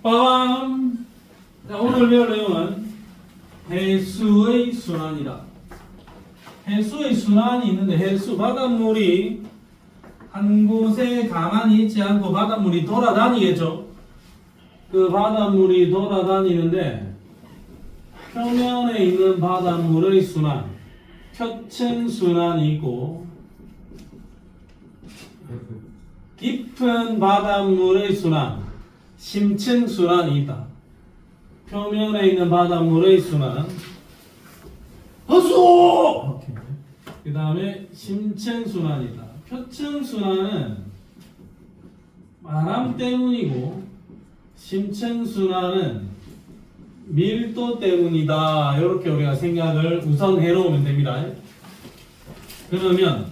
빠밤! 자, 오늘 배울 내용은 해수의 순환이다. 해수의 순환이 있는데 해수, 바닷물이 한 곳에 가만히 있지 않고 바닷물이 돌아다니겠죠. 그 바닷물이 돌아다니는데 표면에 있는 바닷물의 순환, 표층 순환이 있고 깊은 바닷물의 순환, 심층 순환이 있다. 표면에 있는 바닷물의 순환, 허수! 그 다음에 심층 순환이다. 표층 순환은 바람 때문이고 심층 순환은 밀도 때문이다. 이렇게 우리가 생각을 우선 해놓으면 됩니다. 그러면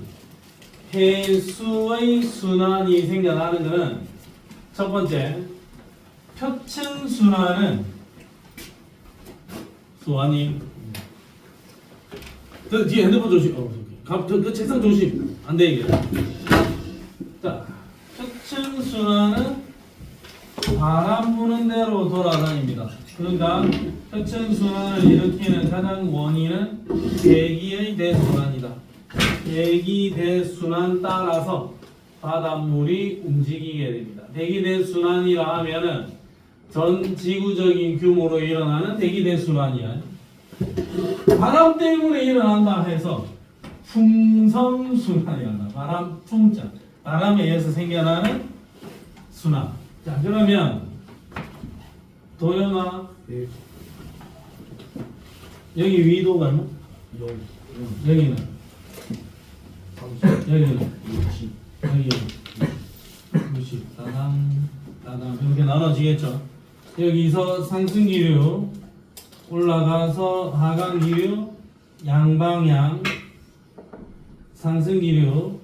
해수의 순환이 생겨나는 것은 첫 번째, 표층 순환은 수환이 그 뒤에 핸드폰 조심. 그 책상 조심. 안 돼 이게. 자, 표층 순환은 바람 부는 대로 돌아다닙니다. 그러니까 표층 순환을 일으키는 가장 원인은 대기의 대순환이다. 대기 대순환 따라서 바닷물이 움직이게 됩니다. 대기 대순환이라 하면은 전 지구적인 규모로 일어나는 대기 대순환이야. 바람 때문에 일어난다 해서 풍성 순환이 난다. 바람 풍자. 바람에 의해서 생겨나는 순환. 자, 그러면 도영아, 네. 여기 위도가 얼마? 여기는 여기는 60 따당 이렇게 나눠지겠죠. 여기서 상승 기류 올라가서 하강 기류 양방향, 상승 기류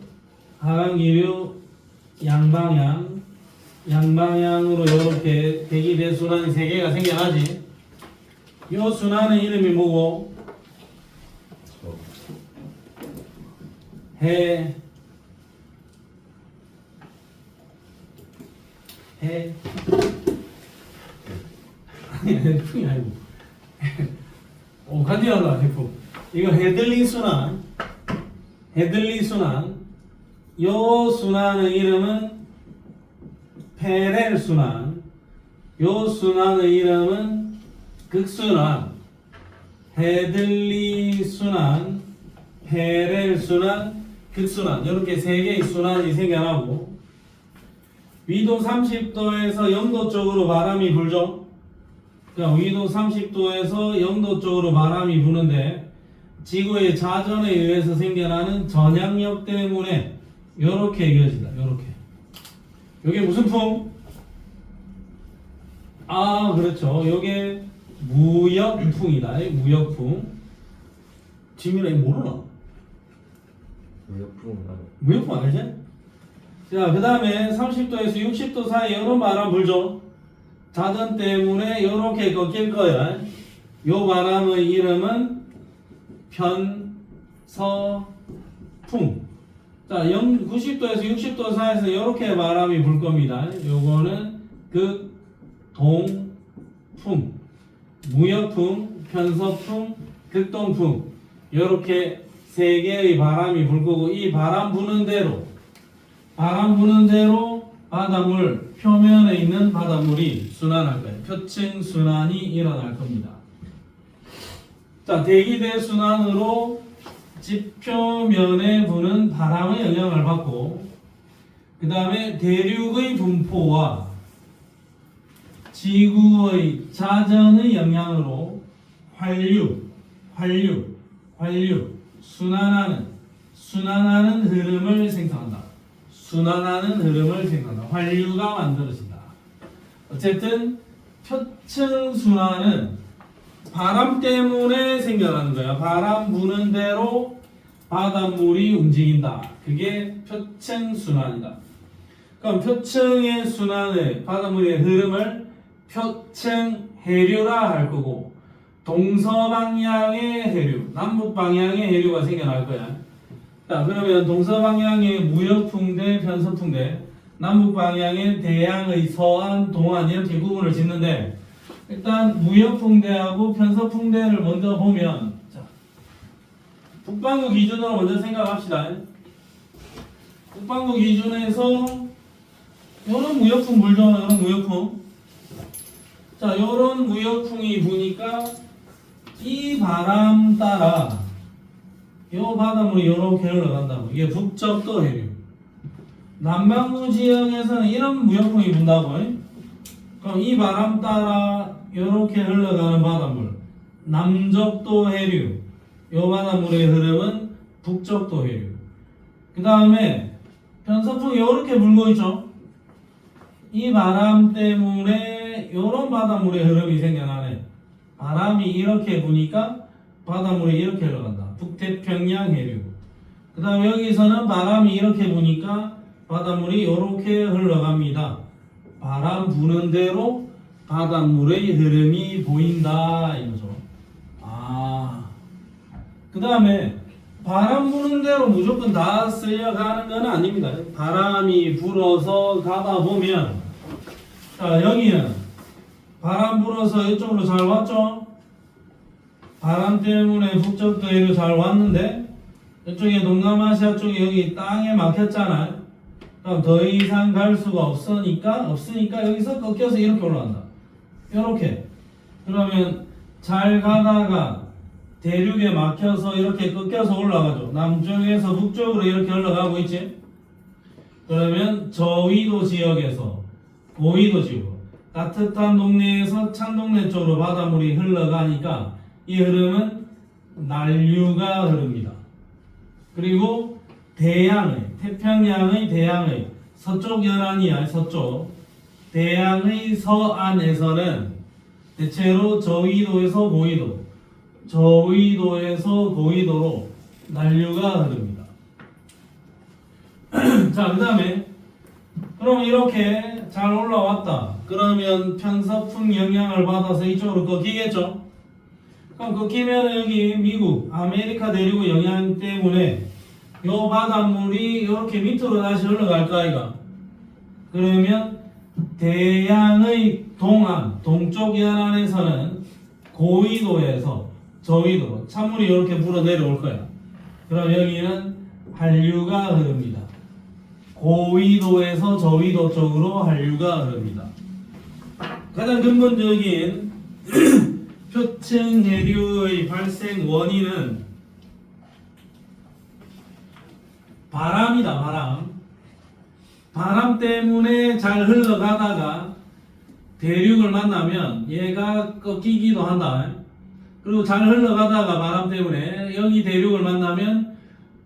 하강 기류 양방향, 양방향으로 이렇게 대기 대순환이 세 개가 생겨나지. 이 순환의 이름이 뭐고? 해 아니 해풍이 아니고 간지나다. 해풍. 이거 헤들리 순환. 헤들리 순환. 요 순환의 이름은 페렐 순환. 요 순환의 이름은 극순환. 헤들리 순환, 페렐 순환, 극순환. 이렇게 세 개의 순환이 생겨나고 위도 30도에서 0도 쪽으로 바람이 불죠. 그러니까 위도 30도에서 0도 쪽으로 바람이 부는데 지구의 자전에 의해서 생겨나는 전향력 때문에 이렇게 이어진다. 이렇게. 이게 무슨 풍? 아, 그렇죠. 이게 무역풍이다. 무역풍. 지민아 이거 모르나? 무역풍 알지? 자, 그 다음에 30도에서 60도 사이 이런 바람 불죠. 자전 때문에 이렇게 꺾일 거야. 요 바람의 이름은 편서풍. 자, 90도에서 60도 사이에서 이렇게 바람이 불 겁니다. 요거는 극동풍, 무역풍, 편서풍, 극동풍. 이렇게 세 개의 바람이 불 거고 이 바람 부는 대로 바닷물 표면에 있는 바닷물이 순환할 거예요. 표층 순환이 일어날 겁니다. 자, 대기대 순환으로 지표면에 부는 바람의 영향을 받고 그 다음에 대륙의 분포와 지구의 자전의 영향으로 환류 순환하는 흐름을 생성한다. 환류가 만들어진다. 어쨌든 표층 순환은 바람 때문에 생겨나는 거야. 바람 부는 대로 바닷물이 움직인다. 그게 표층 순환이다. 그럼 표층의 순환의 바닷물의 흐름을 표층 해류라 할 거고 동서방향의 해류, 남북방향의 해류가 생겨날 거야. 자, 그러면 동서방향의 무역풍 대 편서풍 대 남북 방향의 대양의 서안, 동안 이렇게 구분을 짓는데 일단 무역풍대하고 편서풍대를 먼저 보면 자, 북반구 기준으로 먼저 생각합시다. 북반구 기준에서 요런 무역풍 불죠. 요런 무역풍. 자, 요런 무역풍이 부니까 이 바람 따라 요 바닷물이 요렇게 흘러간다고. 이게 북적도 해류. 남반구 지역에서는 이런 무역풍이 분다고. 그럼 이 바람 따라 요렇게 흘러가는 바닷물 남적도 해류. 요 바닷물의 흐름은 북적도 해류. 그 다음에 편서풍이 요렇게 불고 있죠. 이 바람 때문에 요런 바닷물의 흐름이 생겨나네. 바람이 이렇게 부니까 바닷물이 이렇게 흘러간다. 북태평양 해류. 그 다음 여기서는 바람이 이렇게 부니까 바닷물이 이렇게 흘러갑니다. 바람 부는 대로 바닷물의 흐름이 보인다 이거죠. 그 다음에 바람 부는 대로 무조건 다 쓸려가는 건 아닙니다. 바람이 불어서 가다 보면 자, 여기는 바람 불어서 이쪽으로 잘 왔죠? 바람 때문에 북적도해로 잘 왔는데 이쪽에 동남아시아 쪽에 여기 땅에 막혔잖아요. 그럼 더 이상 갈 수가 없으니까 여기서 꺾여서 이렇게 올라간다. 이렇게. 그러면 잘 가다가 대륙에 막혀서 이렇게 꺾여서 올라가죠. 남쪽에서 북쪽으로 이렇게 흘러가고 있지. 그러면 저위도 지역에서 고위도 지역 따뜻한 동네에서 찬 동네 쪽으로 바닷물이 흘러가니까 이 흐름은 난류가 흐릅니다. 그리고 대양의 태평양의 대양의 서쪽 연안이야. 서쪽 대양의 서안에서는 대체로 저위도에서 고위도 저위도에서 고위도로 난류가 흐릅니다. 자, 그 다음에 그럼 이렇게 잘 올라왔다. 그러면 편서풍 영향을 받아서 이쪽으로 꺾이겠죠? 그럼 꺾이면 여기 미국, 아메리카 대륙의 영향 때문에 요 바닷물이 이렇게 밑으로 다시 흘러갈까 이가. 그러면 대양의 동안, 동쪽 연안에서는 고위도에서 저위도로 찬물이 이렇게 불어 내려올 거야. 그럼 여기는 한류가 흐릅니다. 고위도에서 저위도 쪽으로 한류가 흐릅니다. 가장 근본적인 표층 해류의 발생 원인은 바람이다. 바람 때문에 잘 흘러가다가 대륙을 만나면 얘가 꺾이기도 한다. 그리고 잘 흘러가다가 바람 때문에 여기 대륙을 만나면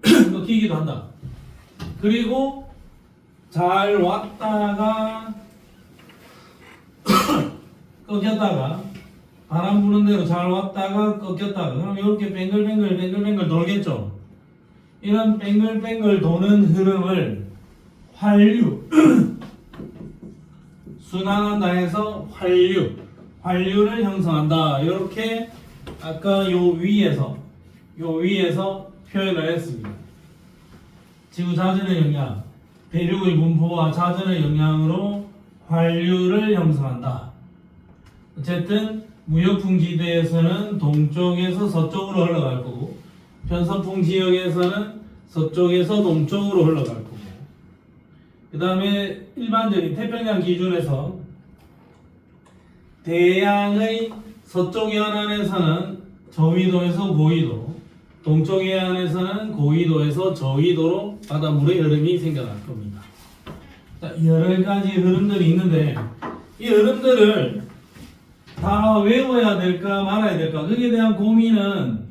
꺾이기도 한다. 그리고 잘 왔다가 꺾였다가 바람 부는 대로 잘 왔다가 꺾였다가 그럼 이렇게 뱅글뱅글 돌겠죠. 이런 뱅글뱅글 도는 흐름을 환류 순환한다 해서 환류를 형성한다. 이렇게 아까 요 위에서 표현을 했습니다. 지구 자전의 영향, 대륙의 분포와 자전의 영향으로 환류를 형성한다. 어쨌든 무역풍 지대에서는 동쪽에서 서쪽으로 흘러갈 거고 편서풍 지역에서는 서쪽에서 동쪽으로 흘러갈 거고 그 다음에 일반적인 태평양 기준에서 대양의 서쪽 연안에서는 저위도에서 고위도, 동쪽 해안에서는 고위도에서 저위도로 바닷물의 흐름이 생겨날 겁니다. 자, 여러 가지 흐름들이 있는데 이 흐름들을 다 외워야 될까 말아야 될까 그에 대한 고민은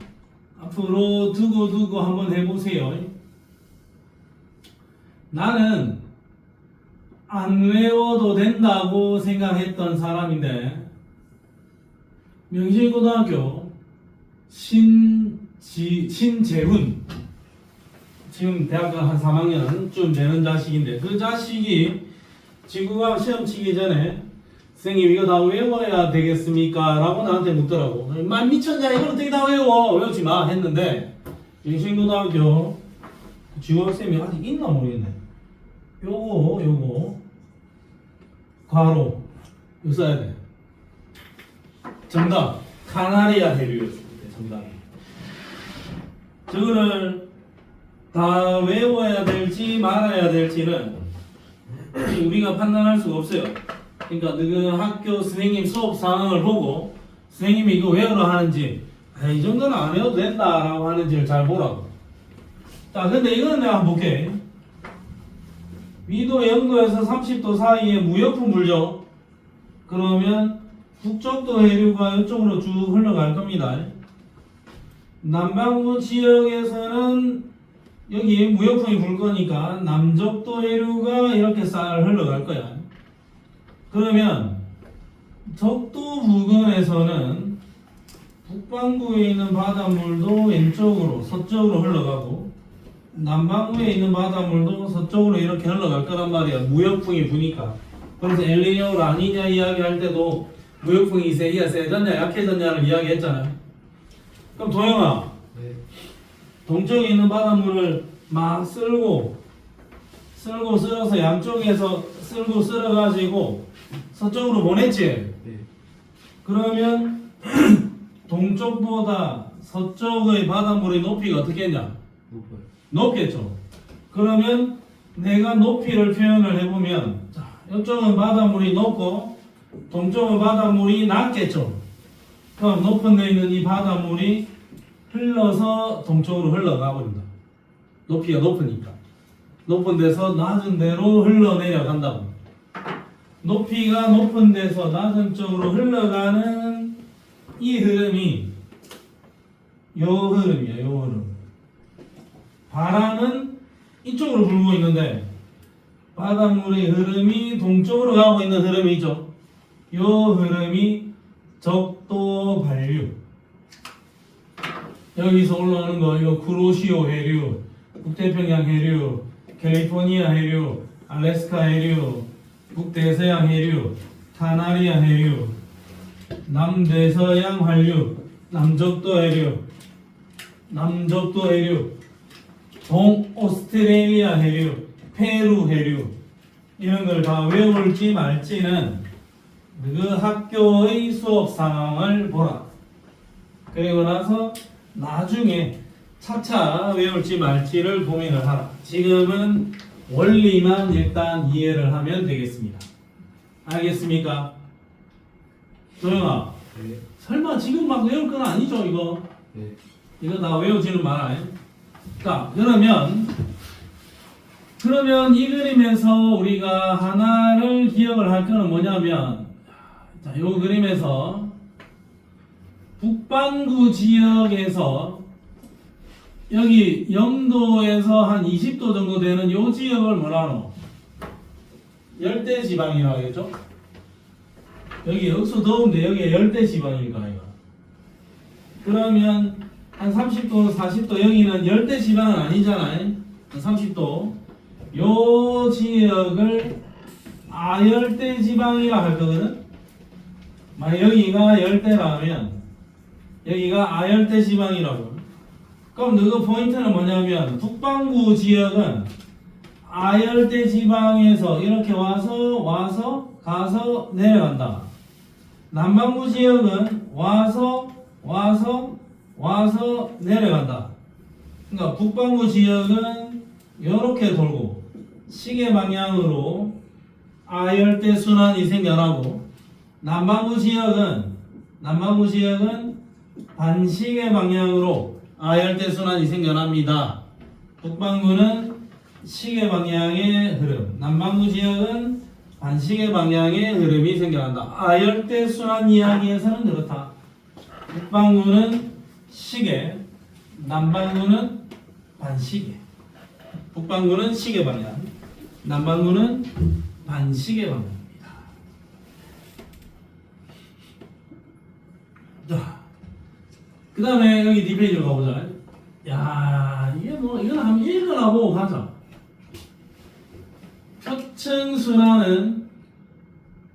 앞으로 두고 한번 해보세요. 나는 안 외워도 된다고 생각했던 사람인데 명실고등학교 신재훈 지금 대학교 한 3학년쯤 되는 자식인데 그 자식이 지구과학 시험 치기 전에 선생님 이거 다 외워야 되겠습니까? 라고 나한테 묻더라고. 만 미쳤냐 이걸 어떻게 다 외워? 외우지 마 했는데 명실고등학교 지구학생이 아직 있나 모르겠네. 요거 괄호 이거 써야 돼. 정답 카나리아 해류였습니다. 정답이. 저거를 다 외워야 될지 말아야 될지는 우리가 판단할 수가 없어요. 그러니까 그 학교 선생님 수업 상황을 보고 선생님이 이거 외우라 하는지 이 정도는 안 해도 된다라고 하는지를 잘 보라고. 자, 근데 이거는 내가 한번 볼게. 위도 0도에서 30도 사이에 무역풍 불죠. 그러면 북쪽도 해류가 이쪽으로 쭉 흘러갈 겁니다. 남반구 지역에서는 여기 무역풍이 불 거니까 남쪽도 해류가 이렇게 쌀 흘러갈 거야. 그러면 적도 부근에서는 북반구에 있는 바닷물도 왼쪽으로 서쪽으로 흘러가고 남반구에 있는 바닷물도 서쪽으로 이렇게 흘러갈 거란 말이야. 무역풍이 부니까. 그래서 엘니뇨 라니냐 이야기할 때도 무역풍이 세졌냐 약해졌냐를 이야기했잖아요. 그럼 도영아, 네. 동쪽에 있는 바닷물을 막 쓸고 쓸어서 양쪽에서 쓸고 쓸어가지고 서쪽으로 보냈지. 네. 그러면 동쪽보다 서쪽의 바닷물의 높이가 어떻게 했냐? 높아요. 높겠죠. 그러면 내가 높이를 표현을 해보면 자, 이쪽은 바닷물이 높고 동쪽은 바닷물이 낮겠죠. 그럼 높은 데 있는 이 바닷물이 흘러서 동쪽으로 흘러가 버린다. 높이가 높으니까. 높은 데서 낮은 데로 흘러내려간다고. 높이가 높은 데서 낮은 쪽으로 흘러가는 이 흐름이 요 흐름이야. 요 흐름. 바람은 이쪽으로 불고 있는데 바닷물의 흐름이 동쪽으로 가고 있는 흐름이죠. 요 흐름이 적도 반류. 여기서 올라오는 거 이거 쿠로시오 해류, 북태평양 해류, 캘리포니아 해류, 알래스카 해류, 북대서양 해류, 카나리아 해류, 남대서양 환류, 남적도 해류, 동오스트레일리아 해류, 페루 해류 이런 걸 다 외울지 말지는 그 학교의 수업 상황을 보라. 그리고 나서 나중에 차차 외울지 말지를 고민을 하라. 지금은 원리만 일단 이해를 하면 되겠습니다. 알겠습니까? 조영아, 네. 설마 지금 막 외울 건 아니죠 이거? 네. 이거 다 외우지는 말아요. 자, 그러면 이 그림에서 우리가 하나를 기억을 할 거는 뭐냐면, 자, 이 그림에서 북반구 지역에서 여기 0도에서 한 20도 정도 되는 이 지역을 뭐라노? 열대지방이라고 하겠죠? 여기 억수 더운데 여기가 열대지방일까 이거? 그러면 한 30도, 40도 여기는 열대지방은 아니잖아요. 30도. 요 지역을 아열대지방이라 할 거거든. 만약 여기가 열대라면 여기가 아열대지방이라고. 그럼 그 포인트는 뭐냐면 북반구 지역은 아열대지방에서 이렇게 가서 내려간다. 남반구 지역은 와서 내려간다. 그러니까 북반구 지역은 이렇게 돌고 시계 방향으로 아열대 순환이 생겨나고 남반구 지역은 반시계 방향으로 아열대 순환이 생겨납니다. 북반구는 시계 방향의 흐름, 남반구 지역은 반시계 방향의 흐름이 생겨난다. 아열대 순환 이야기에서는 그렇다. 북반구는 시계, 남반구는 반시계. 북반구는 시계 방향, 남반구는 반시계 방향입니다. 자, 그 다음에 여기 뒷페이지로 가보자. 야, 이게 뭐, 이건 한번 읽으라고 가자. 표층순환은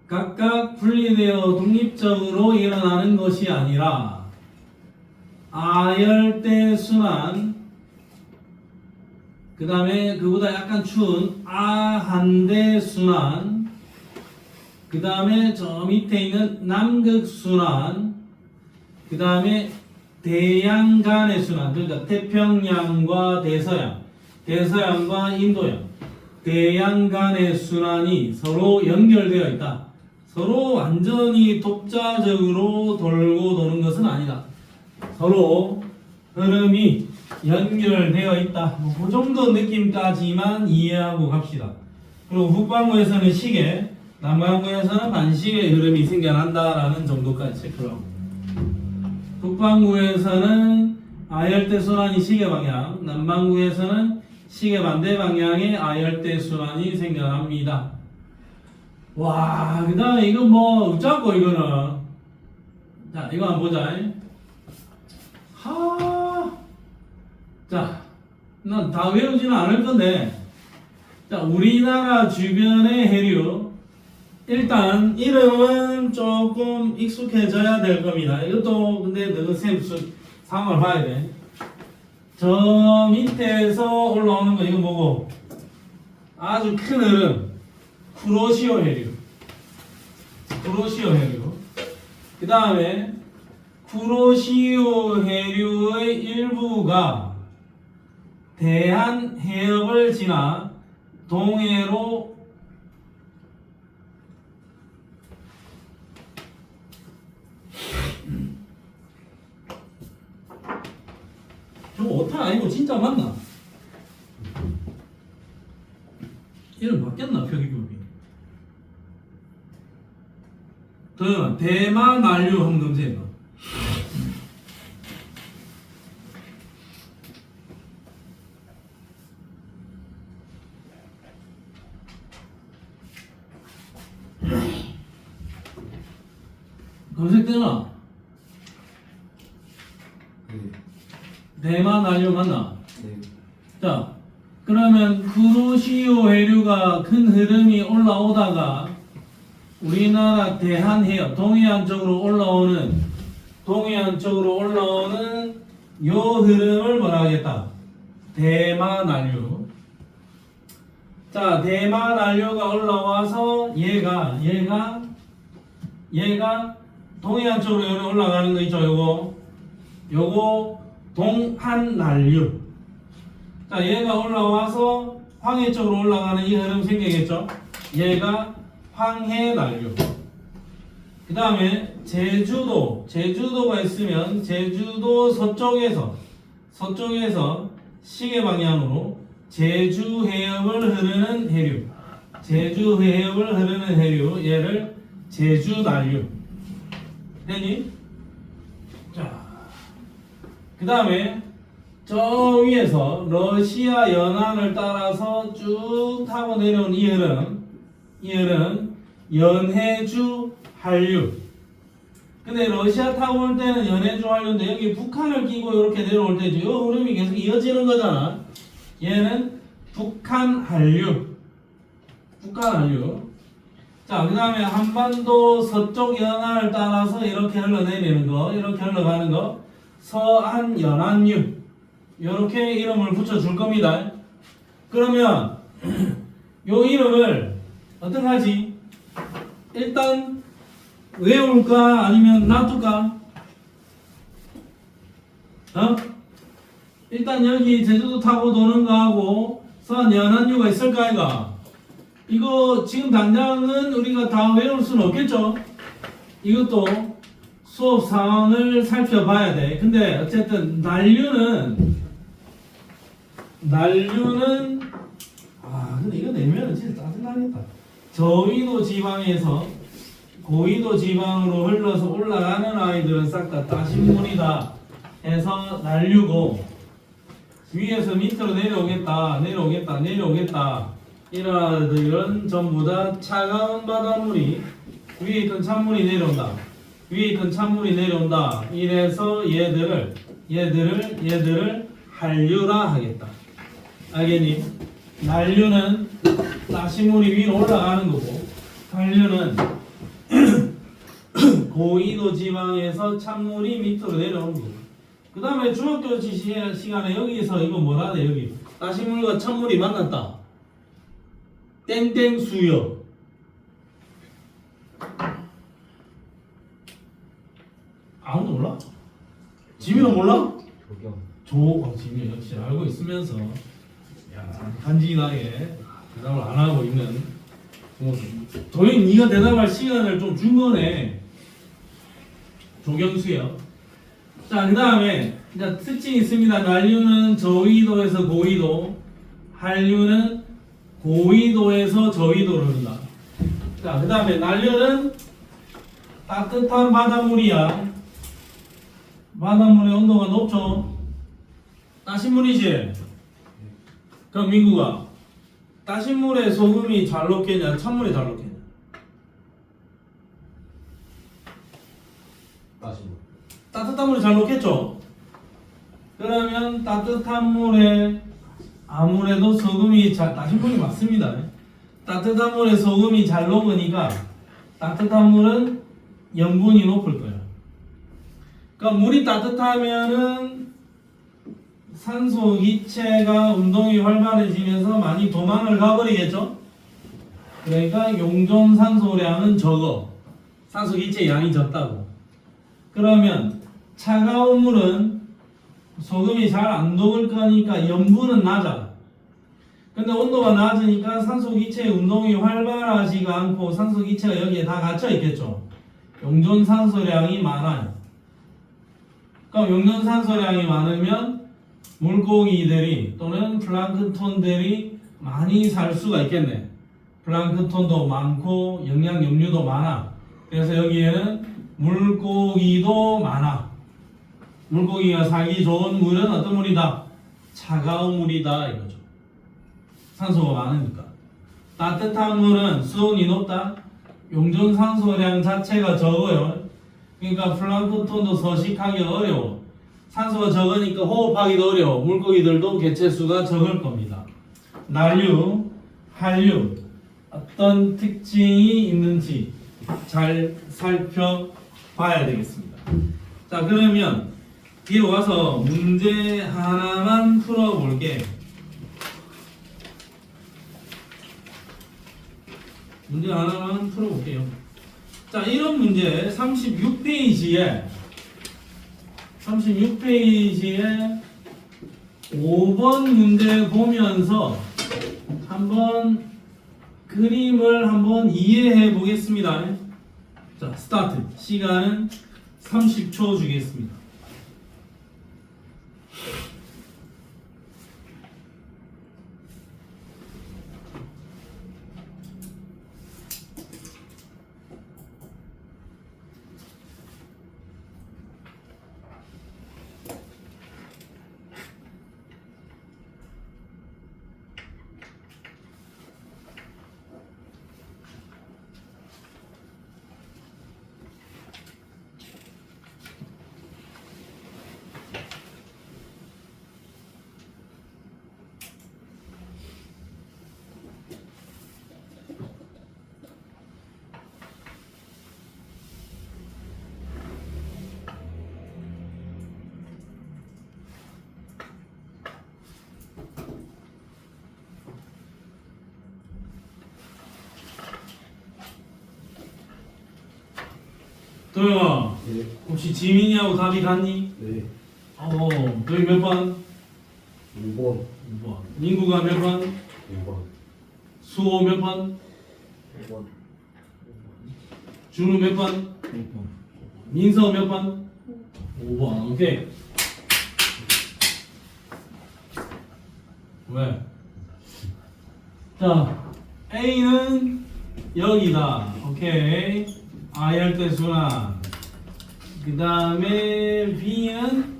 각각 분리되어 독립적으로 일어나는 것이 아니라 아열대 순환, 그 다음에 그보다 약간 추운 아한대순환, 그 다음에 저 밑에 있는 남극순환, 그 다음에 대양간의 순환, 그러니까 태평양과 대서양, 대서양과 인도양, 대양간의 순환이 서로 연결되어 있다. 서로 완전히 독자적으로 돌고 도는 것은 아니다. 서로 흐름이 연결되어 있다. 그 정도 느낌까지만 이해하고 갑시다. 그리고 북반구에서는 시계, 남반구에서는 반시계의 흐름이 생겨난다라는 정도까지 체크를 하고, 북반구에서는 아열대 순환이 시계 방향, 남반구에서는 시계 반대 방향의 아열대 순환이 생겨납니다. 와, 그 다음에 이거 뭐 어쩌고 이거는. 자, 이거 한번 보자. 자, 난 다 외우지는 않을 건데, 자, 우리나라 주변의 해류, 일단 이름은 조금 익숙해져야 될 겁니다. 이것도 근데 너가 상황을 봐야 돼. 저 밑에서 올라오는 거 이거 뭐고? 아주 큰 흐름, 쿠로시오 해류. 쿠로시오 해류. 그 다음에 쿠로시오 해류의 일부가 대한 해협을 지나 동해로 저거 오타 아니고 진짜 맞나? 이름 바뀌었나 표기법이? 더 대만 난류 한번 검색해봐. 검색되나? 네. 대만 난류 맞나? 네. 자, 그러면 쿠로시오 해류가 큰 흐름이 올라오다가 우리나라 대한해협 동해안 쪽으로 올라오는 요 흐름을 뭐라 하겠다? 대만안류. 자, 대만안류가 올라와서 얘가 동해안 쪽으로 올라가는 거 있죠? 요거 동한난류. 자, 얘가 올라와서 황해 쪽으로 올라가는 이 흐름 생기겠죠? 얘가 황해난류. 그 다음에 제주도가 있으면 제주도 서쪽에서 시계 방향으로 제주 해협을 흐르는 해류, 얘를 제주난류. 되니? 자, 그 다음에 저 위에서 러시아 연안을 따라서 쭉 타고 내려온 이 흐름 연해주 한류. 근데 러시아 타고 올 때는 연해주 한류인데 여기 북한을 끼고 이렇게 내려올 때죠. 이 흐름이 계속 이어지는 거잖아. 얘는 북한 한류. 자, 그 다음에 한반도 서쪽 연안을 따라서 이렇게 흘러내리는 거, 이렇게 흘러가는 거, 서안 연안류. 이렇게 이름을 붙여줄 겁니다. 그러면 요 이름을 어떻게 하지? 일단 외울까 아니면 놔둘까? 일단 여기 제주도 타고 도는 거하고 서안 연안류가 있을까 이가? 이거 지금 당장은 우리가 다 외울 수는 없겠죠? 이것도 수업 상황을 살펴봐야 돼. 근데 어쨌든 난류는 근데 이거 내면은 진짜 짜증나겠다. 저위도 지방에서 고위도 지방으로 흘러서 올라가는 아이들은 싹 다 따신물이다 해서 난류고, 위에서 밑으로 내려오겠다 이런 아이들은 전부 다 차가운 바닷물이 위에 있던 찬물이 내려온다. 이래서 얘들을 한류라 하겠다. 알겠니? 난류는 따신물이 위로 올라가는 거고, 한류는 고위도 지방에서 찬물이 밑으로 내려오는 거고. 그 다음에 중학교 시간에 여기서 이거 뭐라 돼? 여기 따신물과 찬물이 만났다. 땡땡 수역. 아무도 몰라? 지민은 몰라? 지민 역시 알고 있으면서 간지나게 대답을 안 하고 있는 도현이 네가 대답할 시간을 좀 준 거네. 조경수요. 자, 그 다음에 특징이 있습니다. 난류는 저위도에서 고위도, 한류는 고위도에서 저위도를 흐른다. 자, 그 다음에 난류는 따뜻한 바닷물이야. 바닷물의 온도가 높죠. 따신 물이지. 그럼 민구가 따신 물에 소금이 잘 녹겠냐, 찬물이 잘 녹겠냐? 따뜻한 물이 잘 녹겠죠. 그러면 따뜻한 물에 아무래도 소금이 따신 물이 맞습니다. 따뜻한 물에 소금이 잘 녹으니까 따뜻한 물은 염분이 높을 거예요. 그러니까 물이 따뜻하면은 산소 기체가 운동이 활발해지면서 많이 도망을 가버리겠죠. 그러니까 용존 산소량은 적어. 산소 기체 양이 적다고. 그러면 차가운 물은 소금이 잘 안 녹을 거니까 염분은 낮아. 근데 온도가 낮으니까 산소 기체의 운동이 활발하지가 않고 산소 기체가 여기에 다 갇혀 있겠죠. 용존 산소량이 많아요. 그럼 용존 산소량이 많으면 물고기들이 또는 플랑크톤들이 많이 살 수가 있겠네. 플랑크톤도 많고 영양 염류도 많아. 그래서 여기에는 물고기도 많아. 물고기가 살기 좋은 물은 어떤 물이다? 차가운 물이다 이거죠. 산소가 많으니까. 따뜻한 물은 수온이 높다. 용존 산소량 자체가 적어요. 그러니까 플랑크톤도 서식하기 어려워. 산소가 적으니까 호흡하기도 어려워. 물고기들도 개체수가 적을 겁니다. 난류, 한류 어떤 특징이 있는지 잘 살펴봐야 되겠습니다. 자, 그러면 뒤로 가서 문제 하나만 풀어볼게. 문제 하나만 풀어볼게요. 자, 이런 문제 36페이지에 5번 문제 보면서 한번 그림을 한번 이해해 보겠습니다. 자, 스타트. 시간은 30초 주겠습니다. 도영아, 네. 혹시 지민이하고 답이 같니? 네. 너희 몇 번? 6번. 2번. 민구가 몇 번? 6번. 수호 몇 번? 5번. 준우 몇 번? 6번. 민서 몇 번? 5번. 오케이. 왜? 자, A는 여기다. 오케이. 아열대 순환. 그 다음에 B는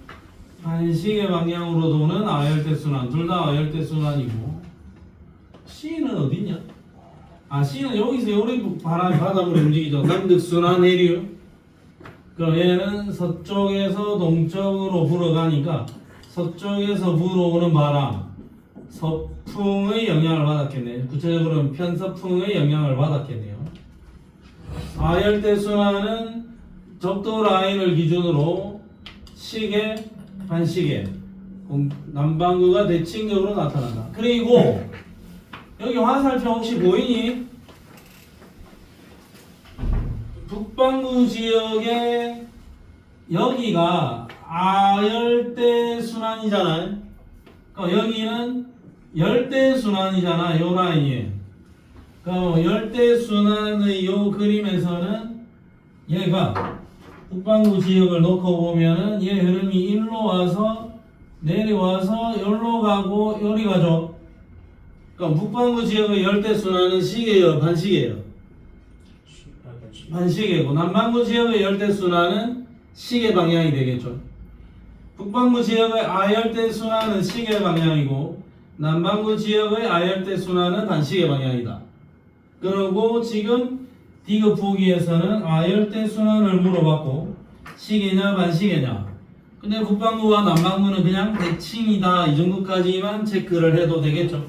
반시계 방향으로 도는 아열대 순환. 둘 다 아열대 순환이고. C는 어디 있냐? C는 여기서 요리 바닷물이 움직이죠. 남극 순환 해류. 그럼 얘는 서쪽에서 동쪽으로 불어가니까 서쪽에서 불어오는 바람, 서풍의 영향을 받았겠네요. 구체적으로는 편서풍의 영향을 받았겠네요. 아열대 순환은 적도 라인을 기준으로 시계, 반시계 남반구가 대칭적으로 나타난다. 그리고 여기 화살표 혹시 보이니? 북반구 지역에 여기가 아열대 순환이잖아요. 그러니까 여기는 열대 순환이잖아. 요 라인에. 그럼 열대 순환의 요 그림에서는 얘가 북반구 지역을 놓고 보면은 얘 흐름이 일로 와서 내려와서 여기로 가고 요리 가죠. 그럼 북반구 지역의 열대 순환은 시계예요, 반시계예요? 반시계고 남반구 지역의 열대 순환은 시계 방향이 되겠죠. 북반구 지역의 아열대 순환은 시계 방향이고 남반구 지역의 아열대 순환은 반시계 방향이다. 그리고 지금 디귿 보기에서는 아열대 순환을 물어봤고 시계냐 반시계냐. 근데 북반구와 남반구는 그냥 대칭이다. 이 정도까지만 체크를 해도 되겠죠.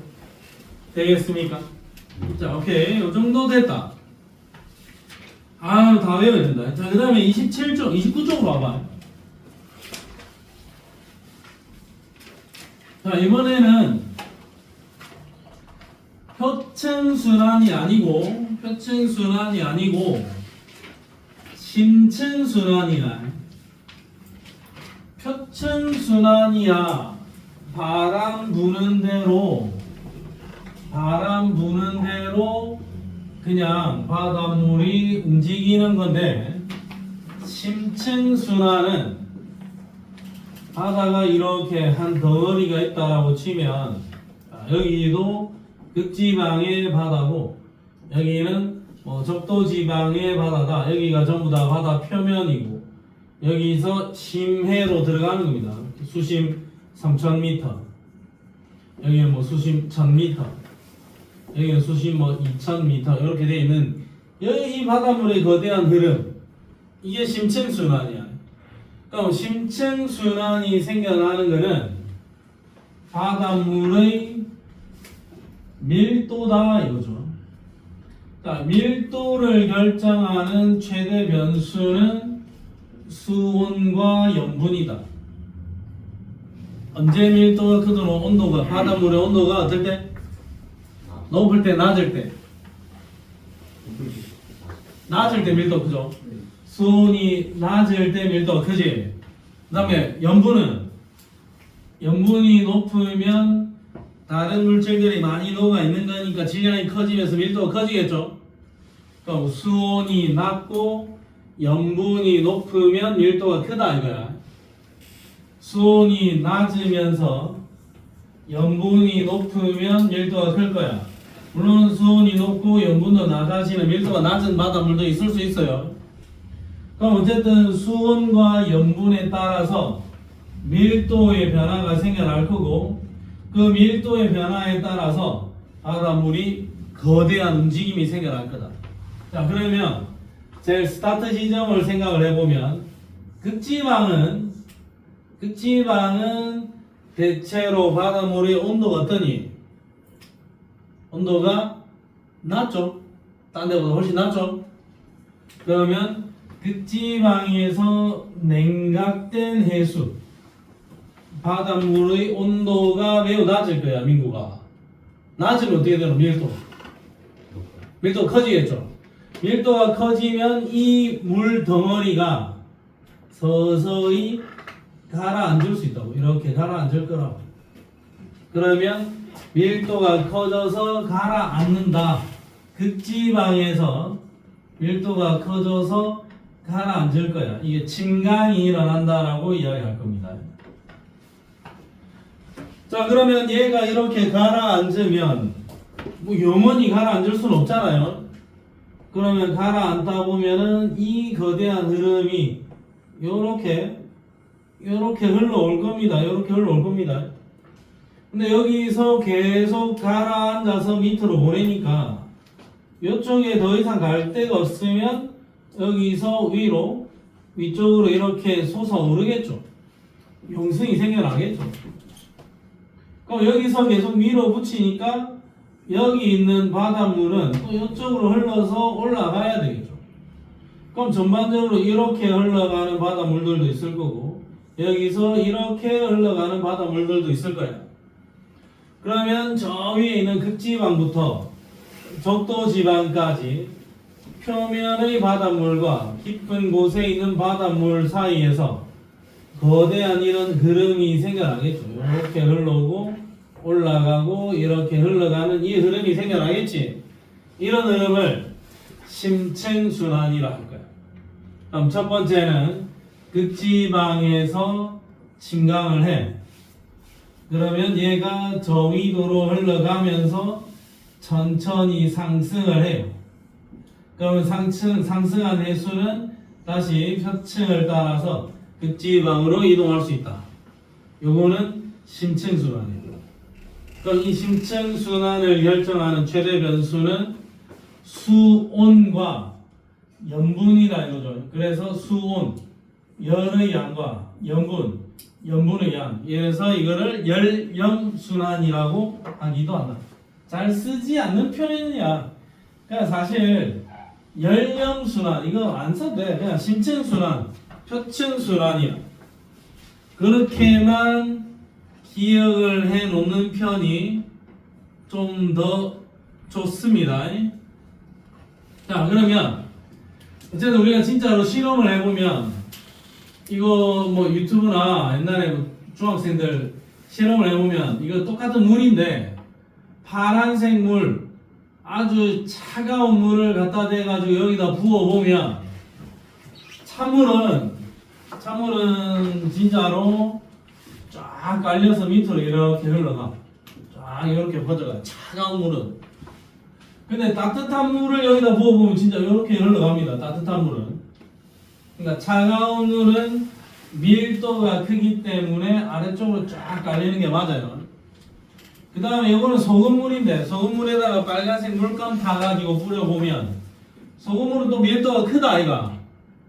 되겠습니까? 자, 오케이. 이 정도 됐다. 다 외워야 된다. 자, 그 다음에 27쪽, 29쪽으로 와봐. 자, 이번에는 표층순환이 아니고 심층순환이야. 표층순환이야. 바람 부는 대로 그냥 바닷물이 움직이는 건데, 심층순환은 바다가 이렇게 한 덩어리가 있다라고 치면 여기도 극지방의 바다고 여기는 적도지방의 바다다. 여기가 전부 다 바다 표면이고 여기서 심해로 들어가는 겁니다. 수심 3,000m, 여기는 수심 1,000m, 여기는 수심 2,000m 이렇게 되어 있는 이 바닷물의 거대한 흐름, 이게 심층순환이야. 그럼 심층순환이 생겨나는 것은 바닷물의 밀도다 이거죠. 자, 밀도를 결정하는 최대 변수는 수온과 염분이다. 언제 밀도가 크도록 온도가, 바닷물의 온도가 어떨 때? 높을 때, 낮을 때? 낮을 때 밀도 크죠? 수온이 낮을 때 밀도가 크지? 그 다음에 염분이 높으면 다른 물질들이 많이 녹아 있는 거니까 질량이 커지면서 밀도가 커지겠죠? 그럼 수온이 낮고 염분이 높으면 밀도가 크다 이거야. 수온이 낮으면서 염분이 높으면 밀도가 클 거야. 물론 수온이 높고 염분도 낮아지는 밀도가 낮은 바닷물도 있을 수 있어요. 그럼 어쨌든 수온과 염분에 따라서 밀도의 변화가 생겨날 거고, 그 밀도의 변화에 따라서 바닷물이 거대한 움직임이 생겨날 거다. 자, 그러면 제일 스타트 지점을 생각을 해보면 극지방은 대체로 바닷물의 온도가 어떠니? 온도가 낮죠? 딴 데보다 훨씬 낮죠? 그러면 극지방에서 냉각된 해수, 바닷물의 온도가 매우 낮을 거야. 민구가 낮으면 어떻게 되노? 밀도가 커지겠죠. 밀도가 커지면 이 물 덩어리가 서서히 가라앉을 수 있다고. 이렇게 가라앉을 거라고. 그러면 밀도가 커져서 가라앉는다. 극지방에서 밀도가 커져서 가라앉을 거야. 이게 침강이 일어난다라고 이야기할 겁니다. 자, 그러면 얘가 이렇게 가라앉으면 영원히 가라앉을 수는 없잖아요. 그러면 가라앉다 보면은 이 거대한 흐름이 요렇게 흘러올 겁니다. 요렇게 흘러올 겁니다. 근데 여기서 계속 가라앉아서 밑으로 보내니까 이쪽에 더 이상 갈 데가 없으면 여기서 위쪽으로 이렇게 솟아오르겠죠. 용승이 생겨나겠죠. 그럼 여기서 계속 밀어붙이니까 여기 있는 바닷물은 또 이쪽으로 흘러서 올라가야 되겠죠. 그럼 전반적으로 이렇게 흘러가는 바닷물들도 있을 거고 여기서 이렇게 흘러가는 바닷물들도 있을 거야. 그러면 저 위에 있는 극지방부터 적도지방까지 표면의 바닷물과 깊은 곳에 있는 바닷물 사이에서 거대한 이런 흐름이 생겨나겠죠. 이렇게 흘러오고 올라가고 이렇게 흘러가는 이 흐름이 생겨나겠지. 이런 흐름을 심층순환이라 할 거야. 그럼 첫 번째는 극지방에서 침강을 해. 그러면 얘가 저위도로 흘러가면서 천천히 상승을 해요. 그러면 상승한 해수는 다시 표층을 따라서 극지방으로 이동할 수 있다. 요거는 심층순환이에요. 그럼 이 심층순환을 결정하는 최대 변수는 수온과 염분이다 이거죠. 그래서 수온, 열의 양과 염분의 양. 그래서 이거를 열염순환이라고 하기도 한다. 잘 쓰지 않는 표현이야. 그냥 사실 열염순환 이거 안 써도 돼. 그냥 심층순환, 표층순환이야. 그렇게만 기억을 해 놓는 편이 좀 더 좋습니다. 자, 그러면 어쨌든 우리가 진짜로 실험을 해보면 이거 뭐 유튜브나 옛날에 뭐 중학생들 실험을 해보면 이거 똑같은 물인데 파란색 물 아주 차가운 물을 갖다 대가지고 여기다 부어보면 찬물은 진짜로 쫙 깔려서 밑으로 이렇게 흘러가. 쫙 이렇게 퍼져가. 차가운 물은. 근데 따뜻한 물을 여기다 부어보면 진짜 이렇게 흘러갑니다. 따뜻한 물은. 그러니까 차가운 물은 밀도가 크기 때문에 아래쪽으로 쫙 깔리는 게 맞아요. 그 다음에 이거는 소금물인데 소금물에다가 빨간색 물감 타가지고 뿌려보면 소금물은 또 밀도가 크다 아이가.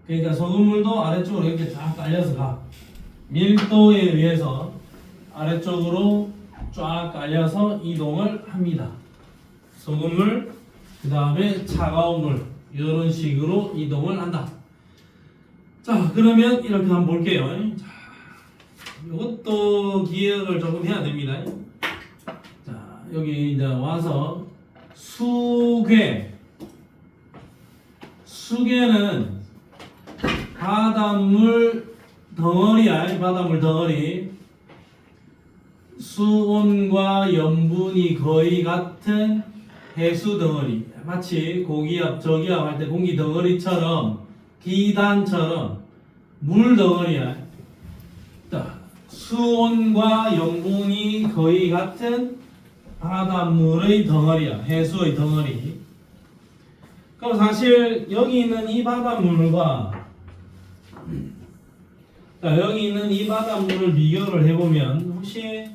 그러니까 소금물도 아래쪽으로 이렇게 쫙 깔려서 가. 밀도에 의해서 아래쪽으로 쫙 깔려서 이동을 합니다. 소금물, 그 다음에 차가운 물 이런 식으로 이동을 한다. 자, 그러면 이렇게 한번 볼게요. 자, 이것도 기억을 조금 해야 됩니다. 자, 여기 이제 와서 수괴는 바닷물 덩어리야. 바닷물 덩어리. 수온과 염분이 거의 같은 해수 덩어리. 마치 고기압, 저기압 할 때 공기 덩어리처럼 기단처럼 물 덩어리야. 자, 수온과 염분이 거의 같은 바닷물의 덩어리야. 해수의 덩어리. 그럼 사실 여기 있는 이 바닷물과 여기 있는 이 바닷물을 비교를 해보면 혹시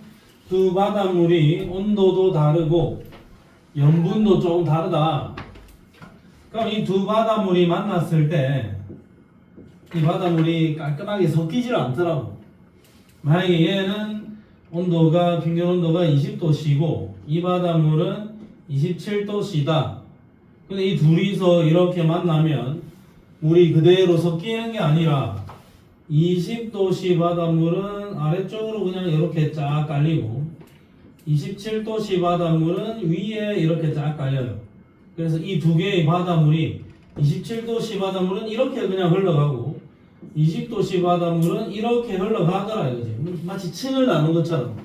두 바닷물이 온도도 다르고 염분도 조금 다르다. 그럼 이 두 바닷물이 만났을 때 이 바닷물이 깔끔하게 섞이질 않더라고. 만약에 얘는 온도가 평균 온도가 20도씨고 이 바닷물은 27도씨다. 근데 이 둘이서 이렇게 만나면 물이 그대로 섞이는 게 아니라 20도씨 바닷물은 아래쪽으로 그냥 이렇게 쫙 깔리고 27도씨 바닷물은 위에 이렇게 쫙 깔려요. 그래서 이 두 개의 바닷물이 27도씨 바닷물은 이렇게 그냥 흘러가고 20도씨 바닷물은 이렇게 흘러가더라 이거지. 마치 층을 나눈 것처럼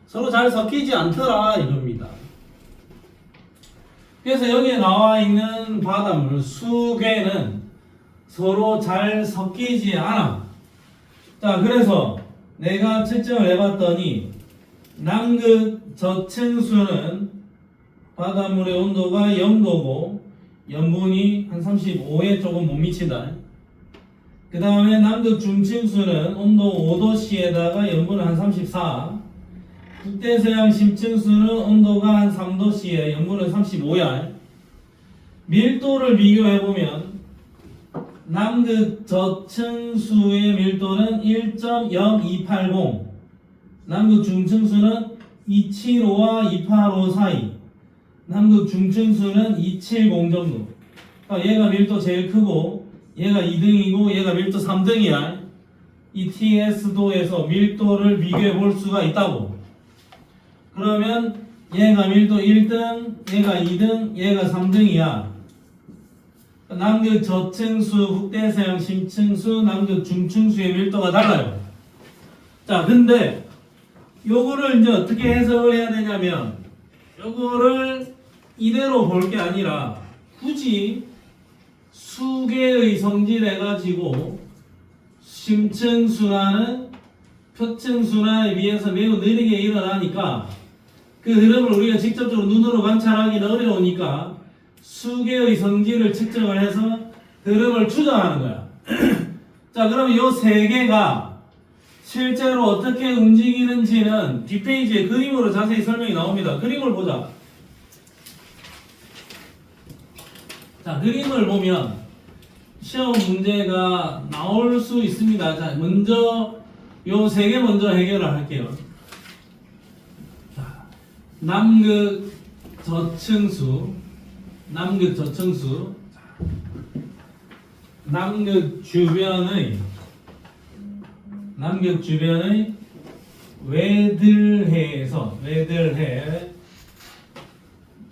서로 잘 섞이지 않더라 이겁니다. 그래서 여기에 나와 있는 바닷물 수괴는 서로 잘 섞이지 않아. 자, 그래서 내가 측정을 해봤더니 남극 저층수는 바닷물의 온도가 0도고 염분이 한 35에 조금 못 미친다. 그 다음에 남극 중층수는 온도 5도씨에다가 염분은 한 34. 북대서양 심층수는 온도가 한 3도씨에 염분은 35야. 밀도를 비교해보면 남극 저층수의 밀도는 1.0280, 남극 중층수는 275와 285 사이, 남극 중층수는 270 정도. 그러니까 얘가 밀도 제일 크고 얘가 2등이고 얘가 밀도 3등이야. 이 TS도에서 밀도를 비교해 볼 수가 있다고. 그러면 얘가 밀도 1등, 얘가 2등, 얘가 3등이야. 남극 저층수, 북대서양 심층수, 남극 중층수의 밀도가 달라요. 자, 근데 요거를 이제 어떻게 해석을 해야 되냐면 요거를 이대로 볼 게 아니라 굳이 수계의 성질해 가지고 심층순환은 표층순환에 비해서 매우 느리게 일어나니까 그 흐름을 우리가 직접적으로 눈으로 관찰하기는 어려우니까 수계의 성질을 측정을 해서 흐름을 추정하는 거야. 자, 그러면 요 세 개가 실제로 어떻게 움직이는지는 뒷페이지에 그림으로 자세히 설명이 나옵니다. 그림을 보자. 자, 그림을 보면 시험 문제가 나올 수 있습니다. 자, 먼저 요 세 개 먼저 해결을 할게요. 자, 남극 저층수, 남극 주변의 외들해에서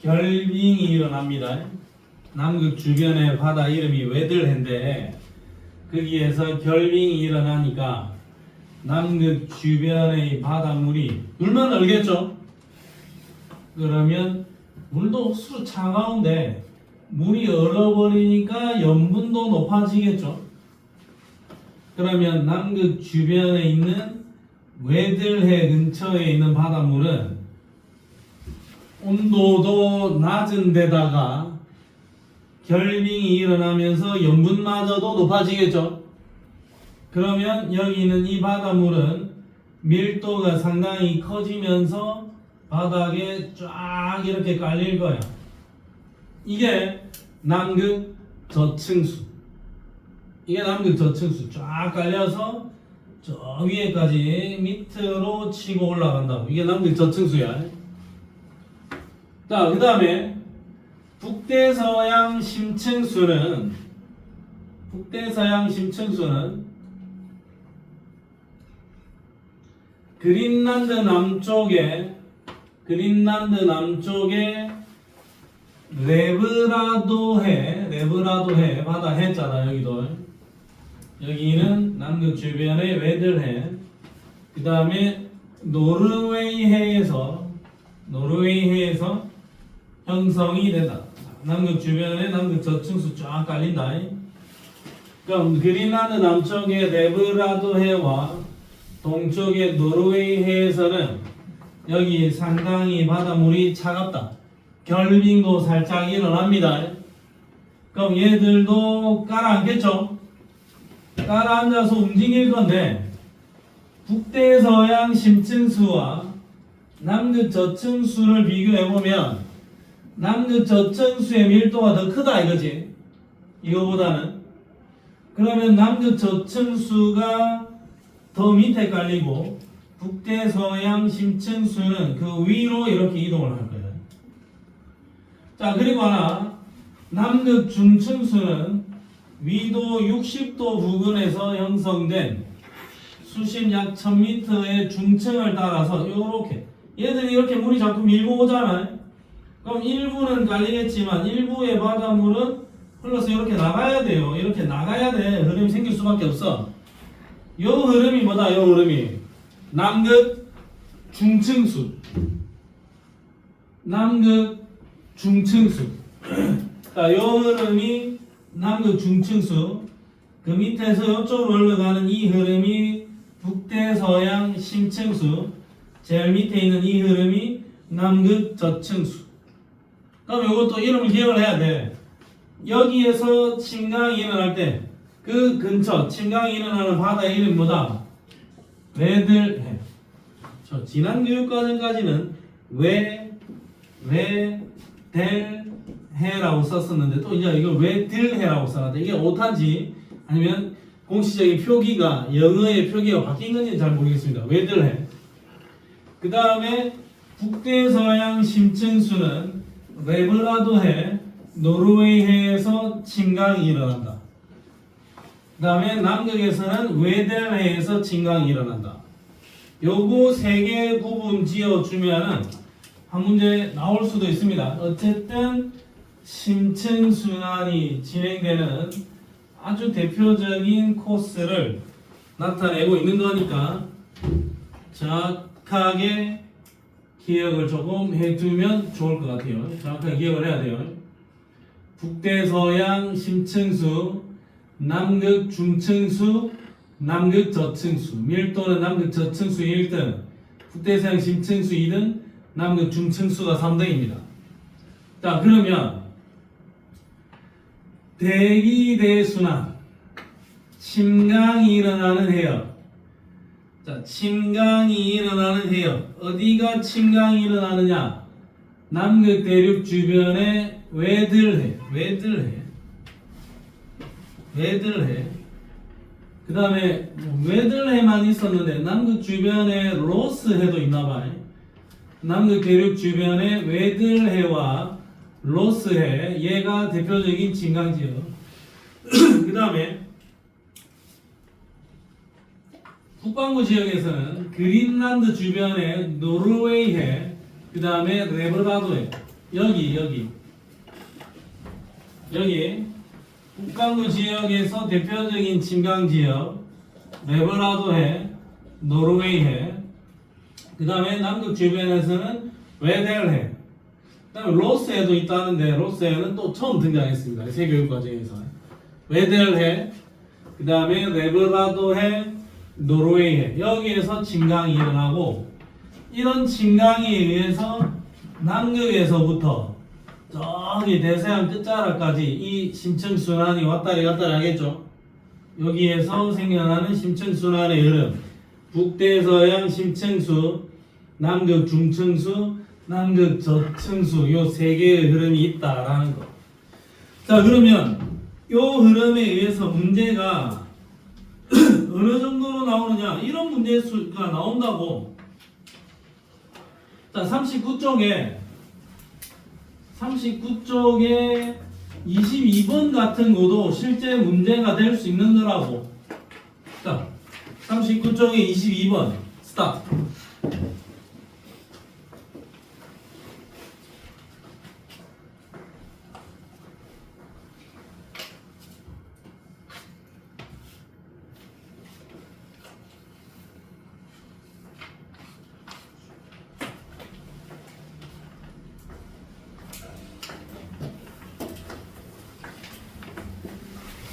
결빙이 일어납니다. 남극 주변의 바다 이름이 외들해인데 거기에서 결빙이 일어나니까 남극 주변의 바닷물이 물만 얼겠죠? 그러면 물도 억수로 차가운데 물이 얼어버리니까 염분도 높아지겠죠? 그러면 남극 주변에 있는 외들해 근처에 있는 바닷물은 온도도 낮은 데다가 결빙이 일어나면서 염분마저도 높아지겠죠? 그러면 여기 있는 이 바닷물은 밀도가 상당히 커지면서 바닥에 쫙 이렇게 깔릴 거야. 이게 남극 저층수. 쫙 깔려서 저 위에까지 밑으로 치고 올라간다고. 이게 남극 저층수야. 자, 그 다음에 북대서양 심층수는 그린란드 남쪽에 레브라도해 바다 해잖아. 여기는 남극 주변의 외들해. 그 다음에 노르웨이해에서 형성이 된다. 남극 주변에 남극 저층수 쫙 깔린다. 그럼 그린란드 남쪽의 레브라도해와 동쪽의 노르웨이해에서는 여기 상당히 바닷물이 차갑다. 결빙도 살짝 일어납니다. 그럼 얘들도 깔아앉겠죠? 깔아앉아서 움직일 건데 북대서양 심층수와 남극 저층수를 비교해보면 남극 저층수의 밀도가 더 크다 이거지. 이거보다는. 그러면 남극 저층수가 더 밑에 깔리고 북대서양 심층수는 그 위로 이렇게 이동을 할 거예요. 자, 그리고 하나 남극 중층수는 위도 60도 부근에서 형성된 수심 약 1000m의 중층을 따라서 요렇게 얘들이 이렇게 물이 자꾸 밀고 오잖아요. 그럼 일부는 깔리겠지만 일부의 바닷물은 흘러서 이렇게 나가야 돼요. 이렇게 나가야 돼. 흐름이 생길 수밖에 없어. 요 흐름이 뭐다? 요 흐름이 남극 중층수. 자, 요 흐름이 남극 중층수. 그 밑에서 이쪽으로 흘러가는 이 흐름이 북대서양 심층수. 제일 밑에 있는 이 흐름이 남극 저층수. 그럼 이것도 이름을 기억을 해야 돼. 여기에서 침강이 일어날 때 그 근처 침강이 일어나는 바다의 이름이 뭐다? 외들해. 저 지난 교육과정까지는 외델해라고 썼었는데 또 이제 이걸 외들해라고 써놨다. 이게 오타인지 아니면 공식적인 표기가 영어의 표기가 바뀐 건지는 잘 모르겠습니다. 외들해. 그 다음에 북대서양 심층수는 레브라도해, 노르웨이해에서 침강이 일어난다. 그 다음에 남극에서는 외del해에서 진강이 일어난다. 요거 세 개 구분 지어주면은 한 문제 나올 수도 있습니다. 어쨌든 심층순환이 진행되는 아주 대표적인 코스를 나타내고 있는 거니까 정확하게 기억을 조금 해두면 좋을 것 같아요. 정확하게 기억을 해야 돼요. 북대서양 심층수, 남극 중층수, 남극 저층수. 밀도는 남극 저층수 1등, 북대서양 심층수 2등, 남극 중층수가 3등입니다. 자, 그러면 대기대순환, 침강이 일어나는 해역. 자, 침강이 일어나는 해역. 어디가 침강이 일어나느냐? 남극 대륙 주변에 외들해. 그 다음에 외들해만 있었는데 남극 주변에 로스해도 있나봐요. 남극 대륙 주변에 외들해와 로스해, 얘가 대표적인 진강지역. 그 다음에 북반구 지역에서는 그린란드 주변에 노르웨이해, 그 다음에 레브라도해. 여기 북반구 지역에서 대표적인 진강지역 레브라도해, 노르웨이해. 그 다음에 남극 주변에서는 웨델해. 그 다음에 로스해도 있다는데 로스해는 또 처음 등장했습니다. 세교육과정에서. 웨델해, 그 다음에 레브라도해, 노르웨이해. 여기에서 진강이 일어나고, 이런 진강에 의해서 남극에서부터 저기 대서양 끝자락까지 이 심층순환이 왔다리 갔다리 하겠죠. 여기에서 생겨나는 심층순환의 흐름, 북대서양 심층수, 남극 중층수, 남극 저층수, 요 세 개의 흐름이 있다라는 거. 자, 그러면 요 흐름에 의해서 문제가 어느 정도로 나오느냐, 이런 문제수가 나온다고. 자, 39쪽에 22번 같은 거도 실제 문제가 될 수 있는 거라고. 자, 39쪽에 22번 스타트.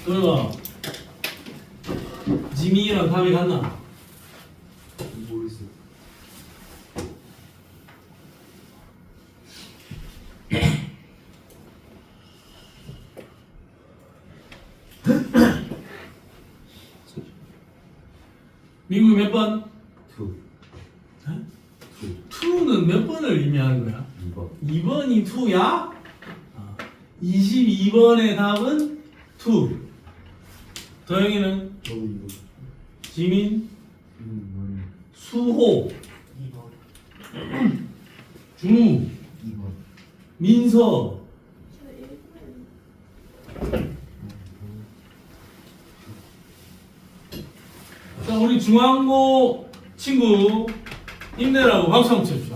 그리고 지민이랑 답이 같나? 모르겠어요. 미국이 몇 번? 2. 2는 몇 번을 의미하는 거야? 2번. 2번이 2야? 22번의 답은 2. 도영이는? 저도 2번. 지민? 뭐예요? 수호? 2번. 준우? 2번. 민서? 자, 우리 중앙고 친구 힘내라고 박수 한번 칩시다.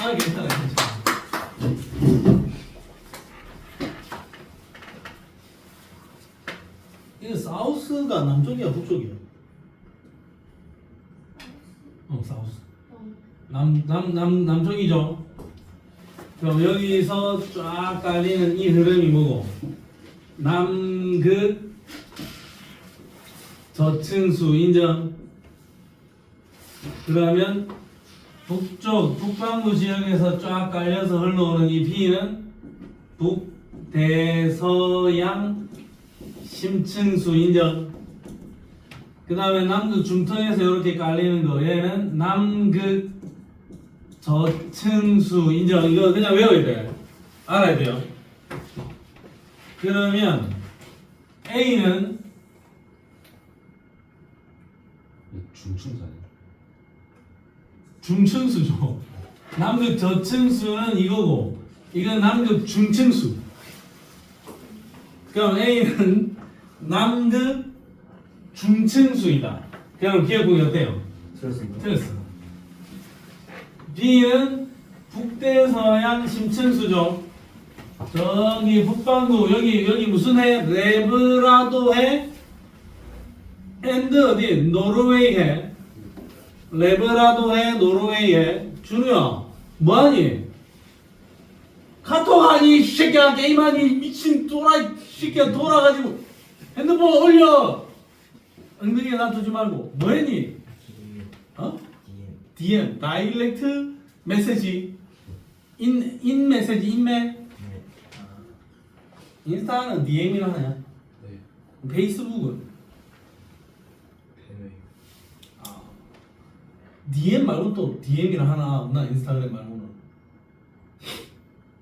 아, 괜찮아. 이거 사우스가 남쪽이야, 북쪽이야? 사우스. 남쪽이죠? 그럼 여기서 쫙 깔리는 이 흐름이 뭐고? 남극 저층수 인정. 그러면 북반구 지역에서 쫙 깔려서 흘러오는 이 B는 북대서양 심층수 인정. 그 다음에 남극 중턱에서 이렇게 깔리는 거, 얘는 남극 저층수 인정. 이거 그냥 외워야 돼. 알아야 돼요. 그러면 A는 중층사네. 중층수죠. 남극 저층수는 이거고, 이건 남극 중층수. 그럼 A는 남극 중층수이다. 그냥 기억국이 어때요? 틀렸습니다. 틀렸어. B는 북대서양 심층수죠. 저기 북반구 여기 무슨 해? 레브라도 해? 앤드 어디? 노르웨이 해. 레브라도 해, 노르웨이 해. 준우야, 뭐하니? 카톡하니, 이 새끼야, 게임하니, 미친 또라이, 새끼야, 돌아가지고 핸드폰 올려! 엉덩이에 놔두지 말고. 뭐했니? 어? DM, 다이렉트 메시지. 인 메시지, 인메. 인스타는 DM이라 하냐? 네. 페이스북은? 대회. DM 말고 또 DM이라 하나 없나? 인스타그램 말고는.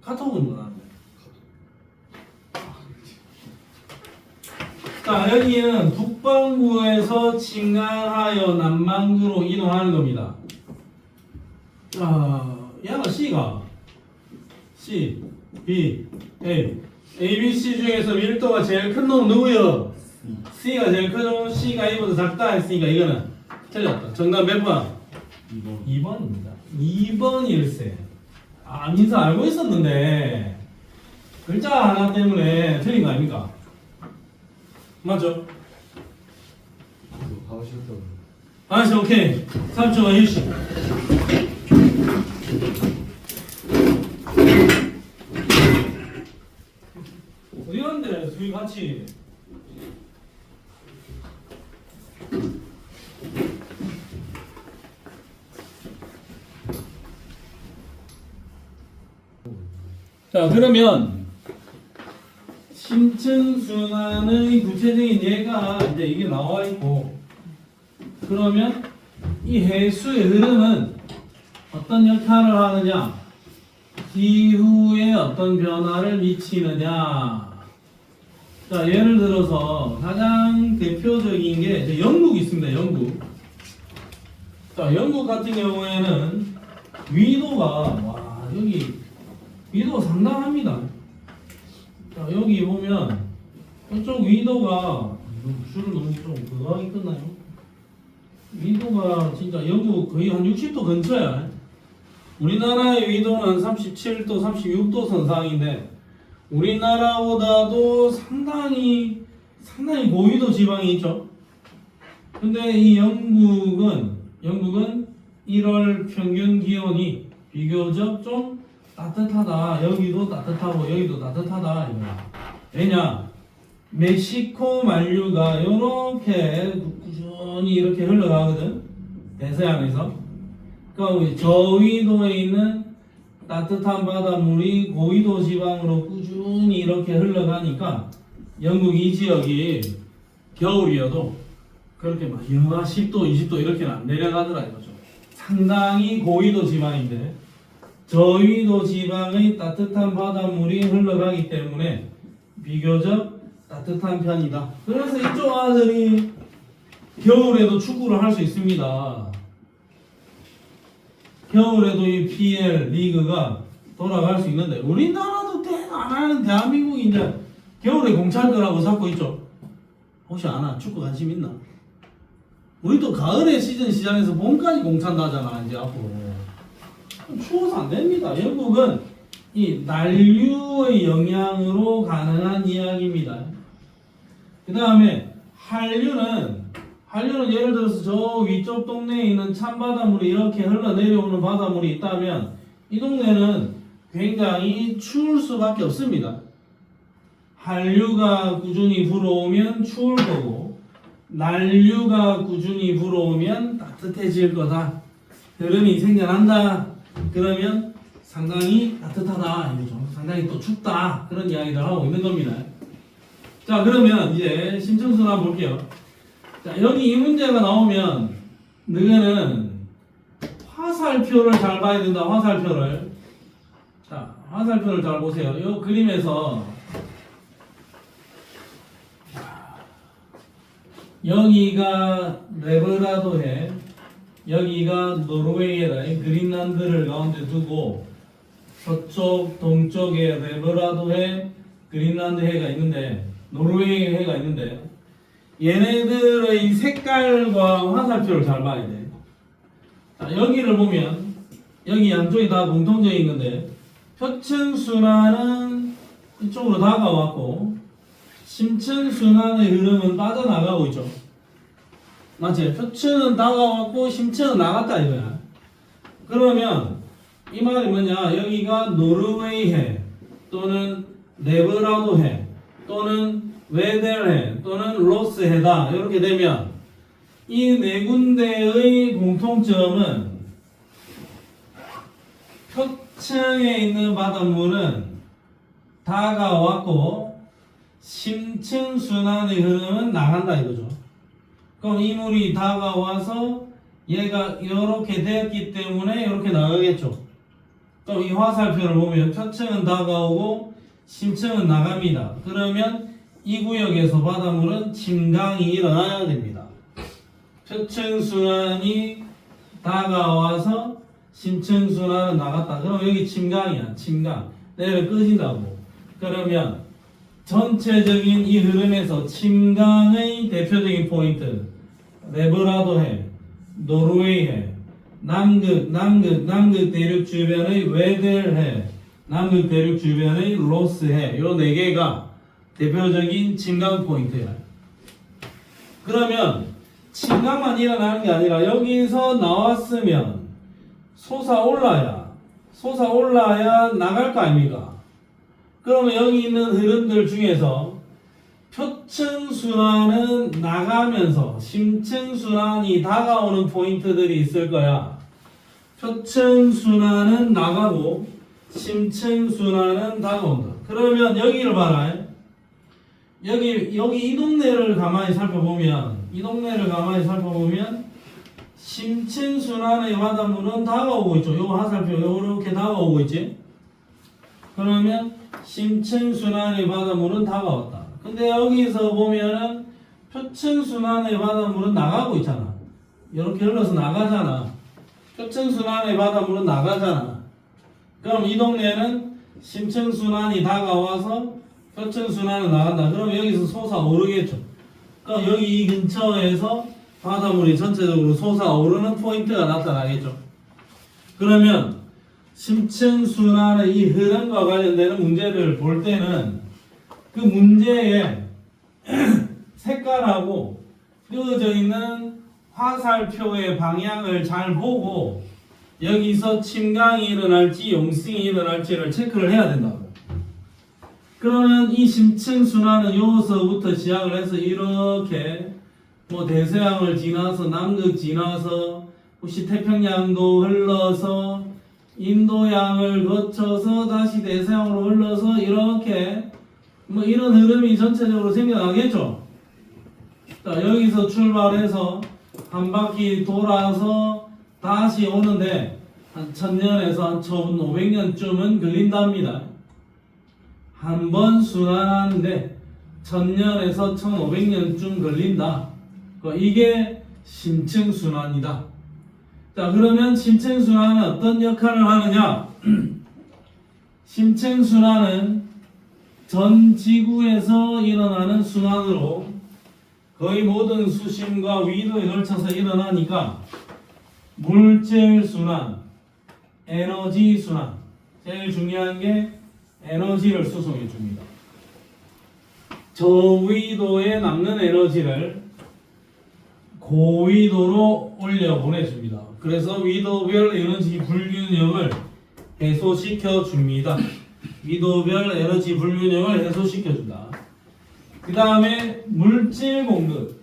카톡은 뭐 하는데? 자, 여기는 북반구에서 침강하여 남반구로 이동하는 겁니다. 얘가 C가 C, B, A B, C 중에서 밀도가 제일 큰 놈은 누구요? C가 제일 크죠? C가 A보다 작다 했으니까 이거는 틀렸다. 정답 몇 번? 2번입니다. 2번일세. 민서 알고 있었는데 글자 하나 때문에 틀린 거 아닙니까? 맞죠? 가고 싶다고. 알았어, 오케이. 3초가 일시. 어디 갔는데 둘이 같이. 자, 그러면 심층순환의 구체적인 예가 이제 이게 나와 있고, 그러면 이 해수의 흐름은 어떤 역할을 하느냐, 기후에 어떤 변화를 미치느냐. 자, 예를 들어서 가장 대표적인 게 이제 영국이 있습니다. 영국. 자, 영국 같은 경우에는 위도가 여기 위도가 상당합니다. 자, 여기 보면 이쪽 위도가 줄을 너무 좀 그거 하기 끝나요? 위도가 진짜 영국 거의 한 60도 근처야. 우리나라의 위도는 37도, 36도 선상인데 우리나라보다도 상당히 고위도 지방이 있죠. 근데 이 영국은 1월 평균 기온이 비교적 좀 따뜻하다. 여기도 따뜻하고 여기도 따뜻하다 이거야. 왜냐? 멕시코 만류가 이렇게 꾸준히 이렇게 흘러가거든. 대서양에서. 그러니까 저위도에 있는 따뜻한 바닷물이 고위도 지방으로 꾸준히 이렇게 흘러가니까 영국 이 지역이 겨울이어도 그렇게 막 영하 10도, 20도 이렇게는 안 내려가더라 이거죠. 상당히 고위도 지방인데 저위도 지방의 따뜻한 바닷물이 흘러가기 때문에 비교적 따뜻한 편이다. 그래서 이쪽 아들이 겨울에도 축구를 할 수 있습니다. 겨울에도 이 PL 리그가 돌아갈 수 있는데 우리나라도 안 하는 대한민국이 이제 겨울에 공차할 거라고 잡고 있죠. 혹시 아나? 축구 관심 있나? 우리도 가을에 시즌 시작해서 봄까지 공차한다 하잖아 이제 앞으로. 추워서 안 됩니다. 영국은 이 난류의 영향으로 가능한 이야기입니다. 그 다음에 한류는 예를 들어서 저 위쪽 동네에 있는 찬바닷물이 이렇게 흘러내려오는 바닷물이 있다면 이 동네는 굉장히 추울 수밖에 없습니다. 한류가 꾸준히 불어오면 추울 거고 난류가 꾸준히 불어오면 따뜻해질 거다. 흐름이 생겨난다. 그러면 상당히 따뜻하다 이거죠. 상당히 또 춥다 그런 이야기를 하고 있는 겁니다. 자, 그러면 이제 심층순환 볼게요. 자, 여기 이 문제가 나오면 너희는 화살표를 잘 봐야 된다. 화살표를. 자, 화살표를 잘 보세요. 이 그림에서 여기가 레브라도해, 여기가 노르웨이에다. 그린란드를 가운데 두고 서쪽 동쪽에 레브라도해, 그린란드해가 있는데 노르웨이 해가 있는데 얘네들의 색깔과 화살표를 잘 봐야 돼. 자, 여기를 보면 여기 양쪽이 다 공통적인 건데 표층순환은 이쪽으로 다가왔고 심층순환의 흐름은 빠져나가고 있죠. 맞지? 표층은 다가왔고 심층은 나갔다 이거야. 그러면 이 말이 뭐냐? 여기가 노르웨이해 또는 네브라도해 또는 웨델해 또는 로스해다 이렇게 되면 이 네 군데의 공통점은 표층에 있는 바닷물은 다가왔고 심층 순환의 흐름은 나간다 이거죠. 그럼 이 물이 다가와서 얘가 이렇게 되었기 때문에 이렇게 나가겠죠. 그럼 이 화살표를 보면 표층은 다가오고 심층은 나갑니다. 그러면 이 구역에서 바닷물은 침강이 일어나야 됩니다. 표층 순환이 다가와서 심층 순환은 나갔다. 그럼 여기 침강이야. 침강. 내를 끄진다고. 그러면 전체적인 이 흐름에서 침강의 대표적인 포인트 레브라도해, 노르웨이해, 남극 대륙 주변의 웨델해, 남극 대륙 주변의 로스해 요 네 개가 대표적인 침강 포인트야. 그러면 침강만 일어나는 게 아니라 여기서 나왔으면 솟아올라야 나갈 거 아닙니까? 그러면 여기 있는 흐름들 중에서 표층순환은 나가면서 심층순환이 다가오는 포인트들이 있을 거야. 표층순환은 나가고 심층순환은 다가온다. 그러면 여기를 봐라. 여기 이 동네를 가만히 살펴보면 심층순환의 바닷물은 다가오고 있죠. 요 화살표 요렇게 다가오고 있지. 그러면 심층순환의 바닷물은 다가왔다. 근데 여기서 보면은 표층순환의 바닷물은 나가고 있잖아. 이렇게 흘러서 나가잖아. 표층순환의 바닷물은 나가잖아. 그럼 이 동네는 심층순환이 다가와서 표층순환은 나간다. 그럼 여기서 솟아오르겠죠. 그럼 여기 이 근처에서 바닷물이 전체적으로 솟아오르는 포인트가 나타나겠죠. 그러면 심층순환의 이 흐름과 관련되는 문제를 볼 때는 그 문제의 색깔하고 그어져 있는 화살표의 방향을 잘 보고 여기서 침강이 일어날지 용승이 일어날지를 체크를 해야 된다고. 그러면 이 심층순환은 여기서부터 시작을 해서 이렇게 뭐 대서양을 지나서 남극 지나서 혹시 태평양도 흘러서 인도양을 거쳐서 다시 대서양으로 흘러서 이렇게 뭐 이런 흐름이 전체적으로 생겨나겠죠. 자, 여기서 출발해서 한 바퀴 돌아서 다시 오는데 한 1000년에서 한 1500년쯤은 걸린답니다. 한 번 순환하는데 1000년에서 1500년쯤 걸린다. 이게 심층순환이다. 자, 그러면 심층순환은 어떤 역할을 하느냐? 심층순환은 전 지구에서 일어나는 순환으로 거의 모든 수심과 위도에 걸쳐서 일어나니까 물질 순환, 에너지 순환. 제일 중요한 게 에너지를 수송해 줍니다. 저위도에 남는 에너지를 고위도로 올려 보내줍니다. 그래서 위도별 에너지 불균형을 해소시켜 줍니다. 위도별 에너지 불균형을 해소시켜 준다. 그 다음에 물질 공급,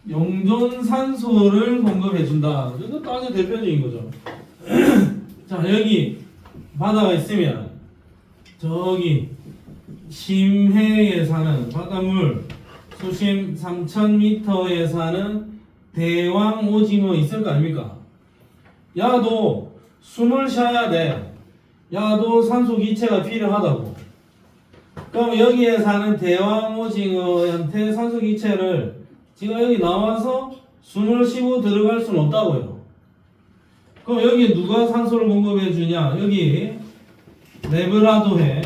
용존산소를 공급해 준다. 이것도 아주 대표적인 거죠. 자, 여기 바다가 있으면 저기 심해에 사는 바닷물 수심 3000m에 사는 대왕 오징어 있을 거 아닙니까? 야도 숨을 쉬어야 돼. 야도 산소 기체가 필요하다고. 그럼 여기에 사는 대왕 오징어한테 산소 기체를 지금 여기 나와서 숨을 쉬고 들어갈 수는 없다고요. 그럼 여기 누가 산소를 공급해 주냐? 여기 레브라도해,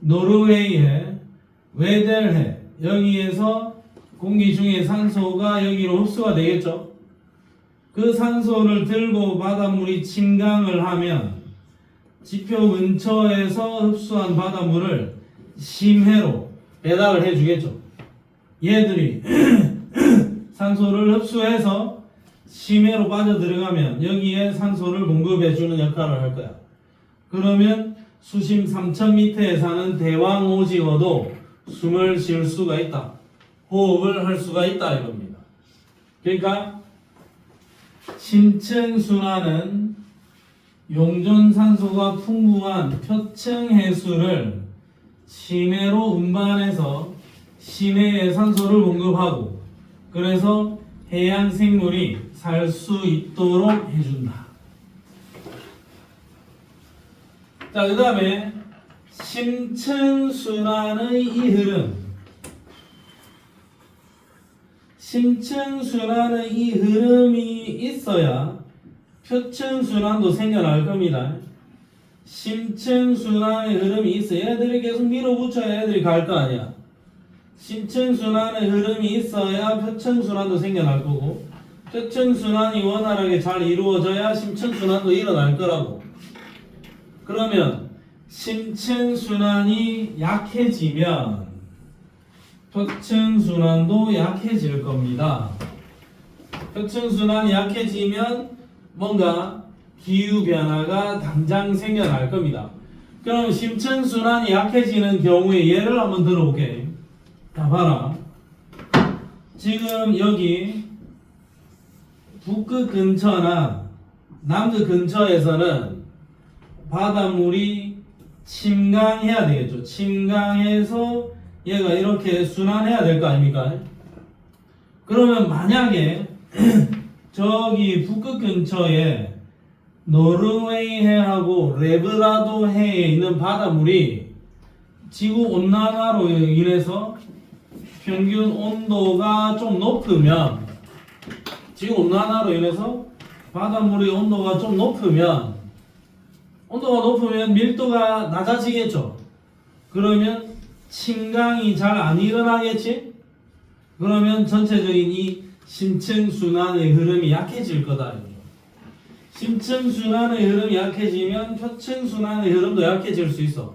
노르웨이해, 왜 될? 여기에서 공기 중에 산소가 여기로 흡수가 되겠죠. 그 산소를 들고 바닷물이 침강을 하면 지표 근처에서 흡수한 바닷물을 심해로 배달을 해주겠죠. 얘들이 산소를 흡수해서 심해로 빠져 들어가면 여기에 산소를 공급해주는 역할을 할 거야. 그러면 수심 3000m에 사는 대왕 오징어도 숨을 쉴 수가 있다. 호흡을 할 수가 있다 이겁니다. 그러니까 심층순환은 용존산소가 풍부한 표층 해수를 심해로 운반해서 심해에 산소를 공급하고 그래서 해양 생물이 살 수 있도록 해준다. 자, 그 다음에 심층순환의 이 흐름. 심층순환의 이 흐름이 있어야 표층순환도 생겨날 겁니다. 심층순환의 흐름이 있어. 얘들이 계속 밀어붙여야 애들이 갈 거 아니야. 심층순환의 흐름이 있어야 표층순환도 생겨날 거고 표층순환이 원활하게 잘 이루어져야 심층순환도 일어날 거라고. 그러면 심층순환이 약해지면 표층순환도 약해질 겁니다. 표층순환이 약해지면 뭔가 기후변화가 당장 생겨날 겁니다. 그럼 심층순환이 약해지는 경우에 예를 한번 들어볼게. 자, 봐라. 지금 여기 북극 근처나 남극 근처에서는 바닷물이 침강해야 되겠죠. 침강해서 얘가 이렇게 순환해야 될 거 아닙니까? 그러면 만약에 저기 북극 근처에 노르웨이 해하고 레브라도 해에 있는 바닷물이 지구 온난화로 인해서 평균 온도가 좀 높으면 지구 온난화로 인해서 바닷물의 온도가 좀 높으면 밀도가 낮아지겠죠. 그러면 침강이 잘 안 일어나겠지? 그러면 전체적인 이 심층순환의 흐름이 약해질 거다. 심층순환의 흐름이 약해지면 표층순환의 흐름도 약해질 수 있어.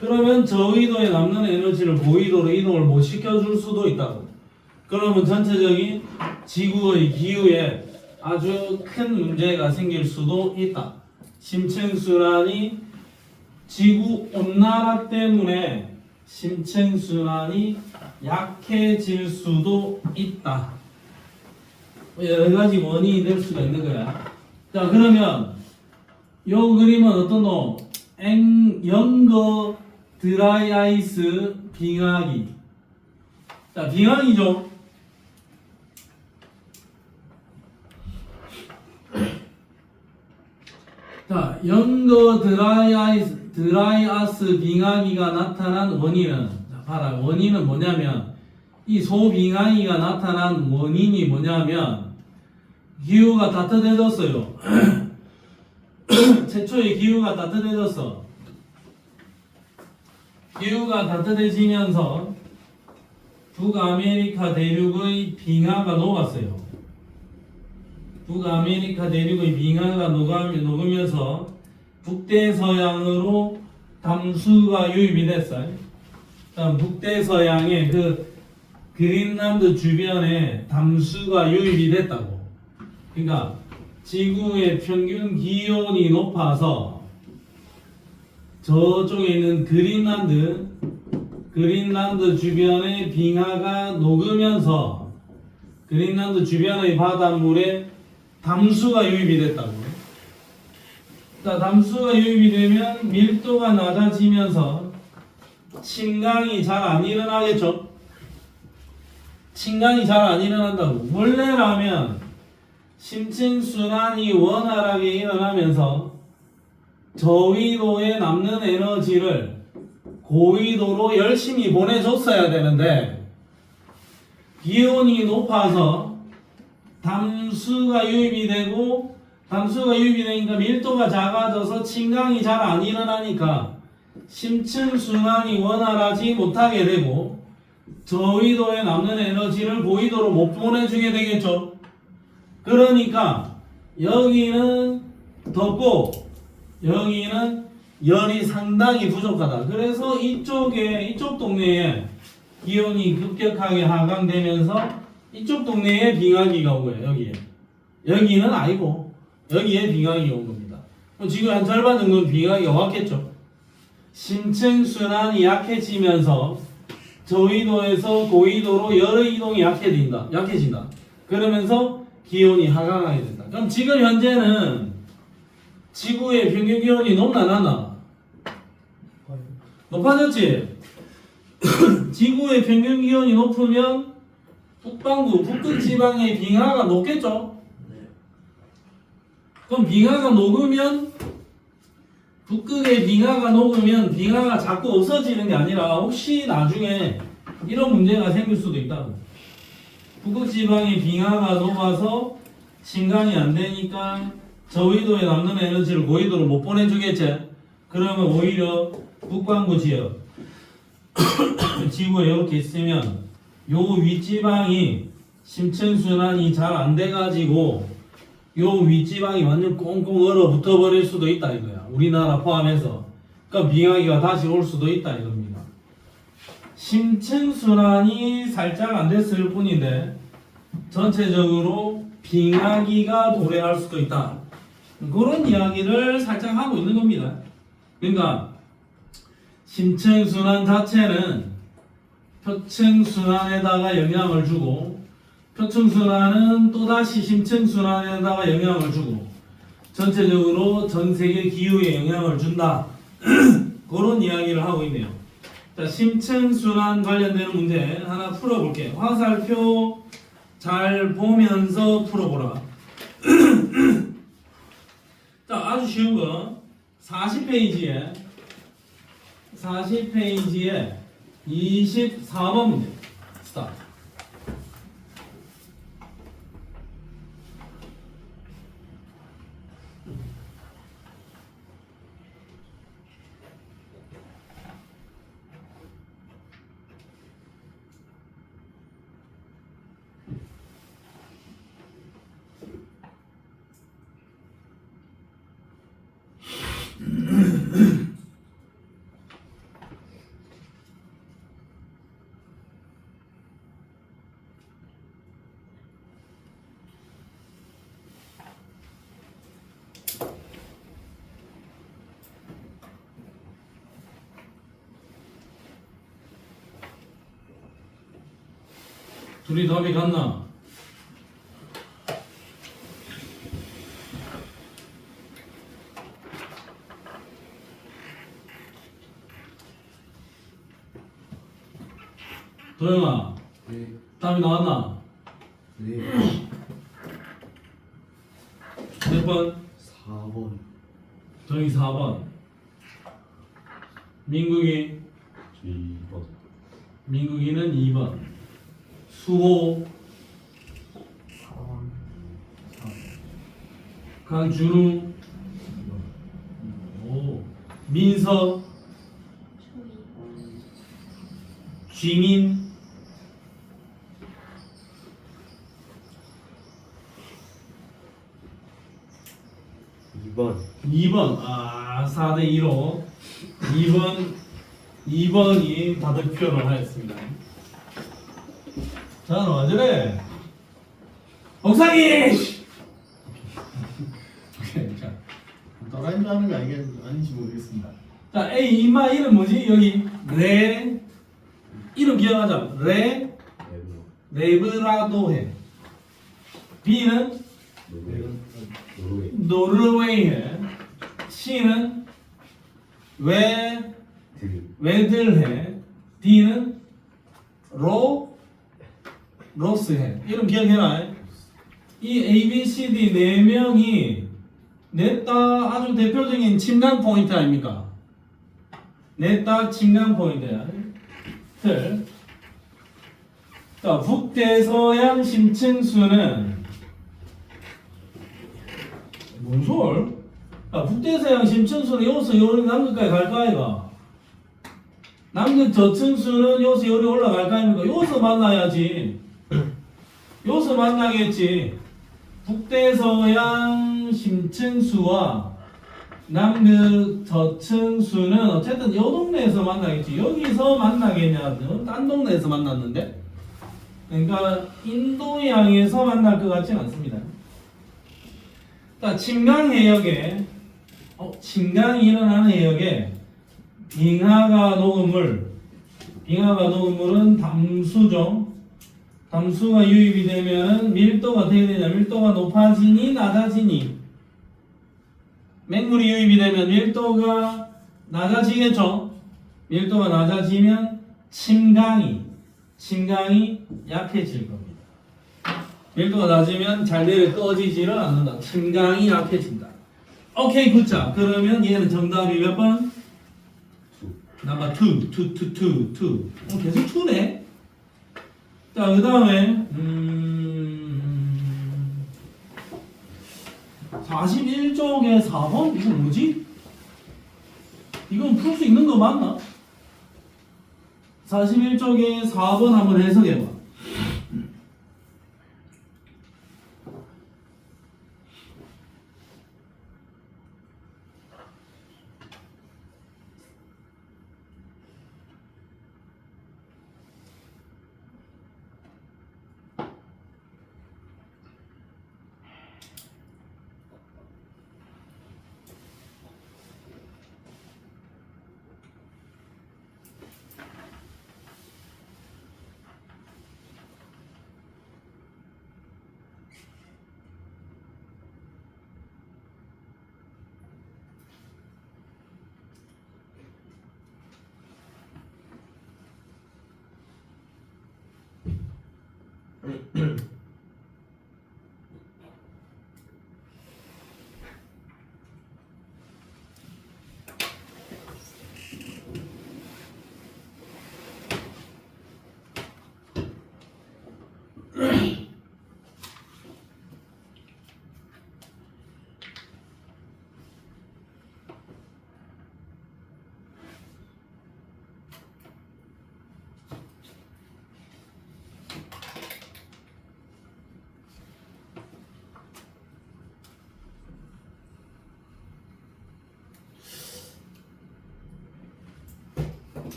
그러면 저위도에 남는 에너지를 고위도로 이동을 못 시켜줄 수도 있다고. 그러면 전체적인 지구의 기후에 아주 큰 문제가 생길 수도 있다. 심층순환이 지구 온난화 때문에 심층순환이 약해질 수도 있다. 여러 가지 원인이 될 수가 있는 거야. 자, 그러면 요 그림은 어떤 놈? 영거 드라이 아이스 빙하기. 자, 빙하기죠. 자, 영거 드라이 아이스 빙하기가 나타난 원인은, 자, 봐라. 원인은 뭐냐면, 이 소빙하기가 나타난 원인이 뭐냐면, 기후가 따뜻해졌어요. 최초의 기후가 따뜻해졌어. 기후가 따뜻해지면서 북아메리카 대륙의 빙하가 녹았어요. 북아메리카 대륙의 빙하가 녹으면서 북대서양으로 담수가 유입이 됐어요. 다음 북대서양의 그 그린란드 주변에 담수가 유입이 됐다고. 그러니까 지구의 평균 기온이 높아서 저쪽에 있는 그린란드 주변의 빙하가 녹으면서 그린란드 주변의 바닷물에 담수가 유입이 됐다고. 자, 담수가 유입이 되면 밀도가 낮아지면서 침강이 잘 안 일어나겠죠? 침강이 잘 안 일어난다고. 원래라면 심층순환이 원활하게 일어나면서 저위도에 남는 에너지를 고위도로 열심히 보내줬어야 되는데 기온이 높아서 담수가 유입이 되고 담수가 유입이 되니까 밀도가 작아져서 침강이 잘 안 일어나니까 심층순환이 원활하지 못하게 되고 저위도에 남는 에너지를 고위도로 못 보내주게 되겠죠. 그러니까 여기는 덥고 여기는 열이 상당히 부족하다. 그래서 이쪽 동네에 기온이 급격하게 하강되면서 이쪽 동네에 빙하기가 온 거예요. 여기는 아니고 여기에 빙하기 온 겁니다. 지금 한 절반 정도는 빙하기가 왔겠죠. 심층순환이 약해지면서 저위도에서 고위도로 열의 이동이 약해진다. 그러면서 기온이 하강하게 된다. 그럼 지금 현재는 지구의 평균 기온이 높나 낮나? 높아졌지? 지구의 평균 기온이 높으면 북반구, 북극 지방의 빙하가 녹겠죠? 그럼 빙하가 녹으면 북극의 빙하가 녹으면 빙하가 자꾸 없어지는 게 아니라 혹시 나중에 이런 문제가 생길 수도 있다고. 북극 지방의 빙하가 녹아서 진강이 안 되니까 저위도에 남는 에너지를 고위도로 못 보내주겠지. 그러면 오히려 북반구 지역 지구에 이렇게 있으면 요 윗지방이 심층순환이 잘 안 돼가지고 요 윗지방이 완전 꽁꽁 얼어붙어 버릴 수도 있다 이거야. 우리나라 포함해서. 그러니까 빙하기가 다시 올 수도 있다 이겁니다. 심층순환이 살짝 안 됐을 뿐인데 전체적으로 빙하기가 도래할 수도 있다. 그런 이야기를 살짝 하고 있는 겁니다. 그러니까 심층순환 자체는 표층순환에다가 영향을 주고 표층순환은 또다시 심층순환에다가 영향을 주고 전체적으로 전 세계 기후에 영향을 준다. 그런 이야기를 하고 있네요. 자, 심층순환 관련되는 문제 하나 풀어볼게요. 화살표 잘 보면서 풀어보라. 자, 아주 쉬운 거 40페이지에 24번 문제 스타트. 둘이 답이 같나? 도영아, 네. 답이 나왔나? 네. 몇 번? 4번. 도영이 4번. 민국이? 2번. 민국이는 2번. 수호? 4번. 강준우? 오. 민서? 쥐민? 번. 2번. 4대 2로 2번이 바득표를 하였습니다. 자, 너 저래? 옥상이! 자, 떠라인 하는 게 아닌지 모르겠습니다. 자, A 인마 이름 뭐지? 여기 레 이름 기억하자. 레브라도해. B는 노르웨이해. C는 웨들해. D는 로스해. 이름 기억해라. 이 A, B, C, D 네 명이 넷다 아주 대표적인 침강 포인트 아닙니까? 넷다 침강 포인트야. 자, 북대서양 심층수는 뭔 소리? 북대서양 심층수는 여기서 여기 남극까지 갈까 아이가? 남극 저층수는 여기서 열이 올라갈 거 아닙니까? 여기서 만나야지. 여기서 만나겠지. 북대서양 심층수와 남극 저층수는 어쨌든 이 동네에서 만나겠지. 여기서 만나겠냐? 딴 동네에서 만났는데. 그러니까 인도양에서 만날 것 같지는 않습니다. 침강 해역에 침강이 일어나는 해역에 빙하가 녹은 물은 담수죠. 담수가 유입이 되면 밀도가 어떻게 되냐? 밀도가 높아지니 낮아지니? 맹물이 유입이 되면 밀도가 낮아지겠죠. 밀도가 낮아지면 침강이 약해질 겁니다. 밀도가 낮으면 잘 내려 떠지지를 않는다. 침강이 약해진다. 오케이, 굿자. 그러면 얘는 정답이 몇 번? 넘버 2. 계속 2네. 자, 그 다음에 41쪽에 4번? 이거 뭐지? 이건 풀 수 있는 거 맞나? 41쪽에 4번 한번 해석해봐.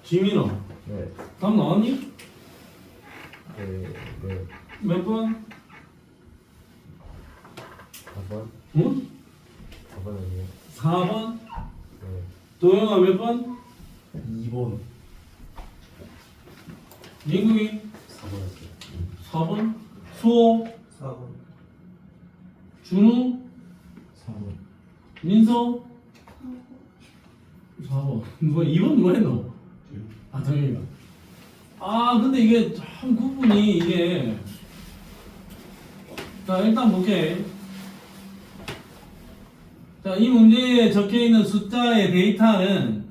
지민아, 네. 답 나왔니? 네. 몇 번? 4번? 응? 4번 아니에요? 4번? 네. 도영아 몇 번? 2번. 민국이 4번 했어요. 4번? 수호? 4번. 준우? 4번. 민서? 4번. 누가 2번 누가 했노? 정현이가. 근데 이게 참 구분이 이게. 자, 일단 볼게. 자, 이 문제에 적혀 있는 숫자의 데이터는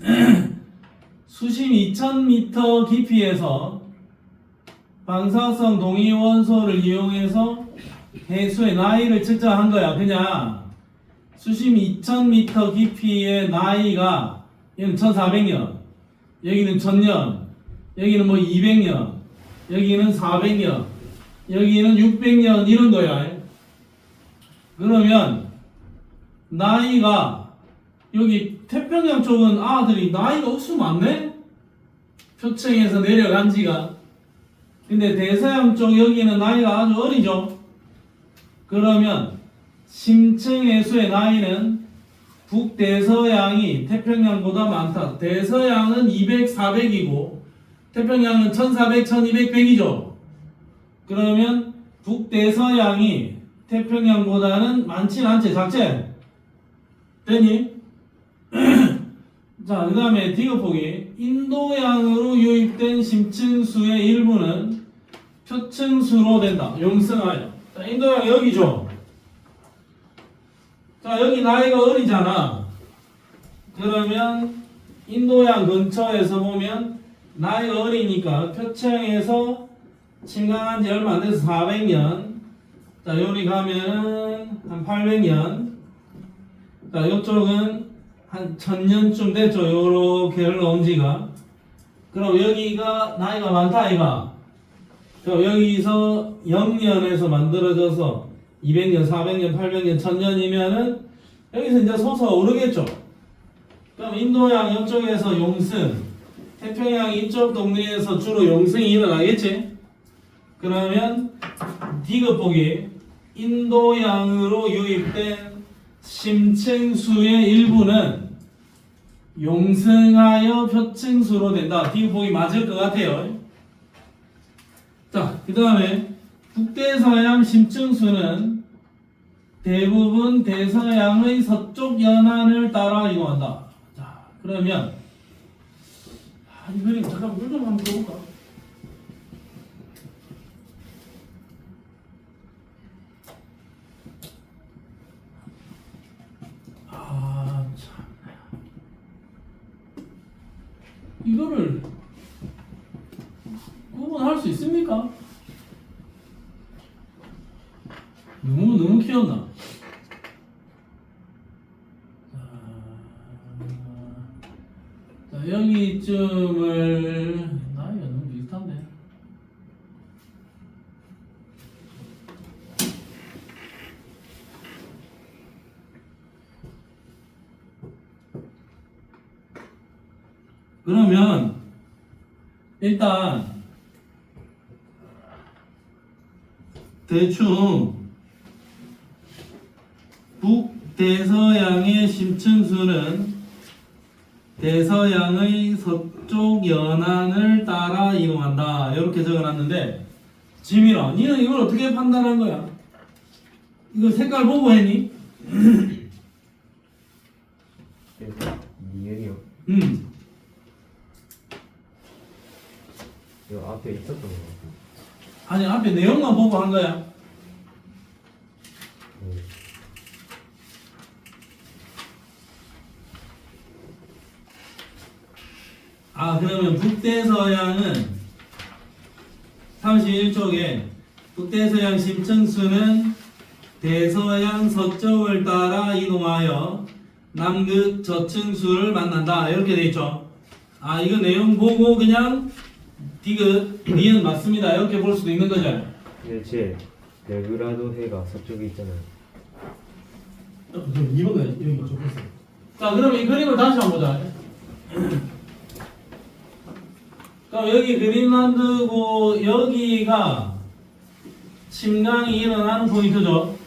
수심 2000m 깊이에서 방사성 동위 원소를 이용해서 해수의 나이를 측정한 거야. 그냥 수심 2000m 깊이의 나이가 얘는 1400년, 여기는 1000년, 여기는 뭐 200년, 여기는 400년, 여기는 600년 이런 거야. 그러면 나이가 여기 태평양 쪽은 아들이 나이가 억수 많네? 표층에서 내려간 지가. 근데 대서양 쪽 여기는 나이가 아주 어리죠. 그러면 심층 해수의 나이는 북대서양이 태평양보다 많다. 대서양은 200, 400이고 태평양은 1400, 1200, 100이죠. 그러면 북대서양이 태평양보다는 많진 않지. 작지? 되니? 자, 그 다음에 디귿보기. 인도양으로 유입된 심층수의 일부는 표층수로 된다. 용승하여. 자, 인도양 여기죠. 자, 여기 나이가 어리잖아. 그러면 인도양 근처에서 보면 나이가 어리니까 표층에서 침강한 지 얼마 안 돼서 400년, 자, 요리 가면은 한 800년. 자, 요쪽은 한 1000년쯤 됐죠. 요렇게 흘러온 지가. 그럼 여기가 나이가 많다, 아이가. 그럼 여기서 0년에서 만들어져서 200년, 400년, 800년, 1000년이면은 여기서 이제 솟아오르겠죠. 그럼 인도양 이쪽에서 용승, 태평양 이쪽 동네에서 주로 용승이 일어나겠지? 그러면 디귿복이 인도양으로 유입된 심층수의 일부는 용승하여 표층수로 된다. 디귿복이 맞을 것 같아요. 자, 그 다음에 북대서양 심층수는 대부분 대서양의 서쪽 연안을 따라 이동한다. 자, 그러면 이 그림 잠깐 물 좀 한번 볼까? 아, 참. 이거를 구분할 수 있습니까? 너무 키웠나? 자, 여기쯤을 나이가 너무 비슷한데. 그러면 일단 대충 북대서양의 심층수는 대서양의 서쪽 연안을 따라 이동한다. 이렇게 적어놨는데, 지민아, 니는 이걸 어떻게 판단한 거야? 이거 색깔 보고 했니? 이해요. 이거 앞에 있었던 거 같아요. 아니, 앞에 내용만 보고 한 거야. 아, 그러면 북대서양은 31쪽에 북대서양 심층수는 대서양 서쪽을 따라 이동하여 남극 저층수를 만난다. 이렇게 돼 있죠. 아, 이거 내용 보고 그냥 디귿, 니은 맞습니다. 이렇게 볼 수도 있는 거죠. 근데 제 레그라도 해가 서쪽에 있잖아요. 이번 거 여기 좀 보세요. 자, 그럼 이 그림을 다시 한번 보자. 그럼 여기 그린란드고 여기가 침강이 일어나는 포인트죠.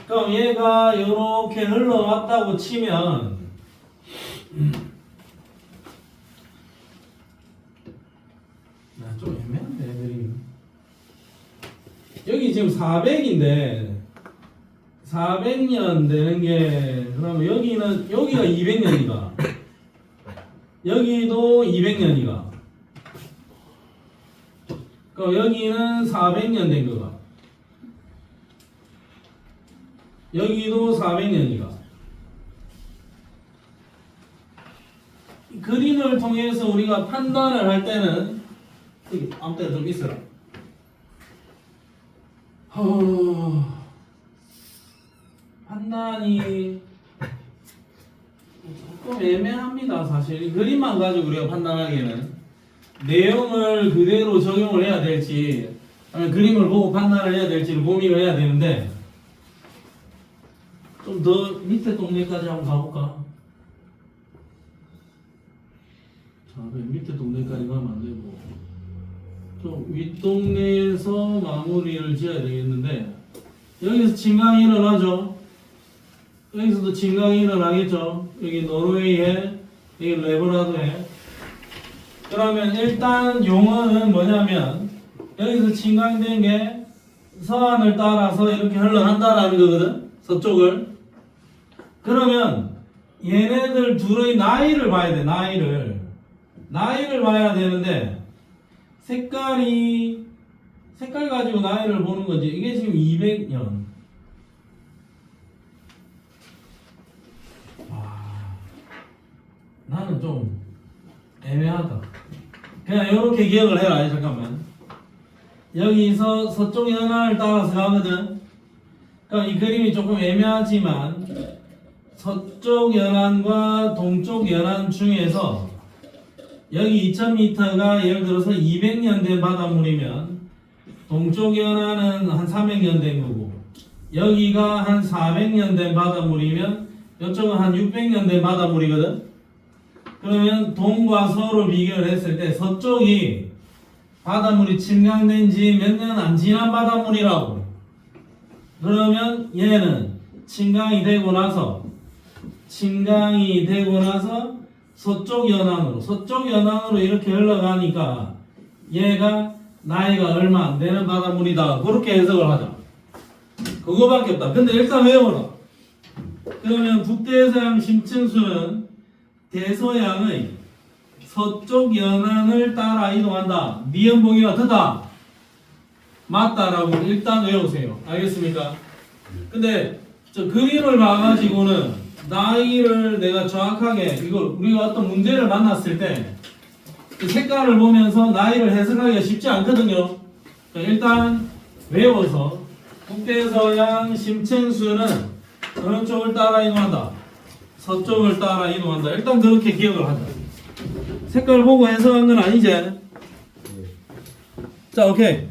그럼 얘가 이렇게 흘러왔다고 치면 좀 애매한데 그림이. 여기 지금 400인데 400년 되는 게 그러면 여기가 200년이가 여기도 200년이가 그럼 여기는 400년 된 거가 여기도 400년이가 그림을 통해서 우리가 판단을 할 때는 여기 아무 때나 좀 있어라. 판단이 조금 애매합니다. 사실 이 그림만 가지고 우리가 판단하기에는 내용을 그대로 적용을 해야 될지 아니면 그림을 보고 판단을 해야 될지를 고민을 해야 되는데 좀 더 밑에 동네까지 한번 가볼까? 자, 밑에 동네까지 가면 안 되고 좀 윗동네에서 마무리를 지어야 되겠는데 여기서 진강이 일어나죠. 여기서도 진강이 일어나겠죠. 여기 노르웨이에 여기 레브라도에 그러면 일단 용어는 뭐냐면 여기서 진강된 게 서안을 따라서 이렇게 흘러간다라는 거거든. 서쪽을. 그러면 얘네들 둘의 나이를 봐야 돼. 나이를 봐야 되는데 색깔 가지고 나이를 보는 거지. 이게 지금 200년. 나는 좀 애매하다. 그냥 이렇게 기억을 해라. 잠깐만. 여기서 서쪽 연안을 따라서 가거든. 그럼 이 그림이 조금 애매하지만 서쪽 연안과 동쪽 연안 중에서 여기 2000m가 예를 들어서 200년 된 바닷물이면 동쪽 연안은 한 300년 된 거고 여기가 한 400년 된 바닷물이면 이쪽은 한 600년 된 바닷물이거든. 그러면 동과 서로 비교를 했을 때 서쪽이 바닷물이 침강된 지 몇 년 안 지난 바닷물이라고. 그러면 얘는 침강이 되고 나서 서쪽 연안으로 이렇게 흘러가니까 얘가 나이가 얼마 안 되는 바닷물이다. 그렇게 해석을 하자. 그거밖에 없다. 근데 일단 외워라. 그러면 북대서양 심층수는 대서양의 서쪽 연안을 따라 이동한다. 니은봉이가 듣다. 맞다라고 일단 외우세요. 알겠습니까? 근데 저 그림을 봐가지고는 나이를 내가 정확하게 이걸 우리가 어떤 문제를 만났을 때 그 색깔을 보면서 나이를 해석하기가 쉽지 않거든요. 일단 외워서 북대서양 심층수는 어느 쪽을 따라 이동한다. 서쪽을 따라 이동한다. 일단 그렇게 기억을 하자. 색깔 보고 해석한 건 아니지? 자, 오케이.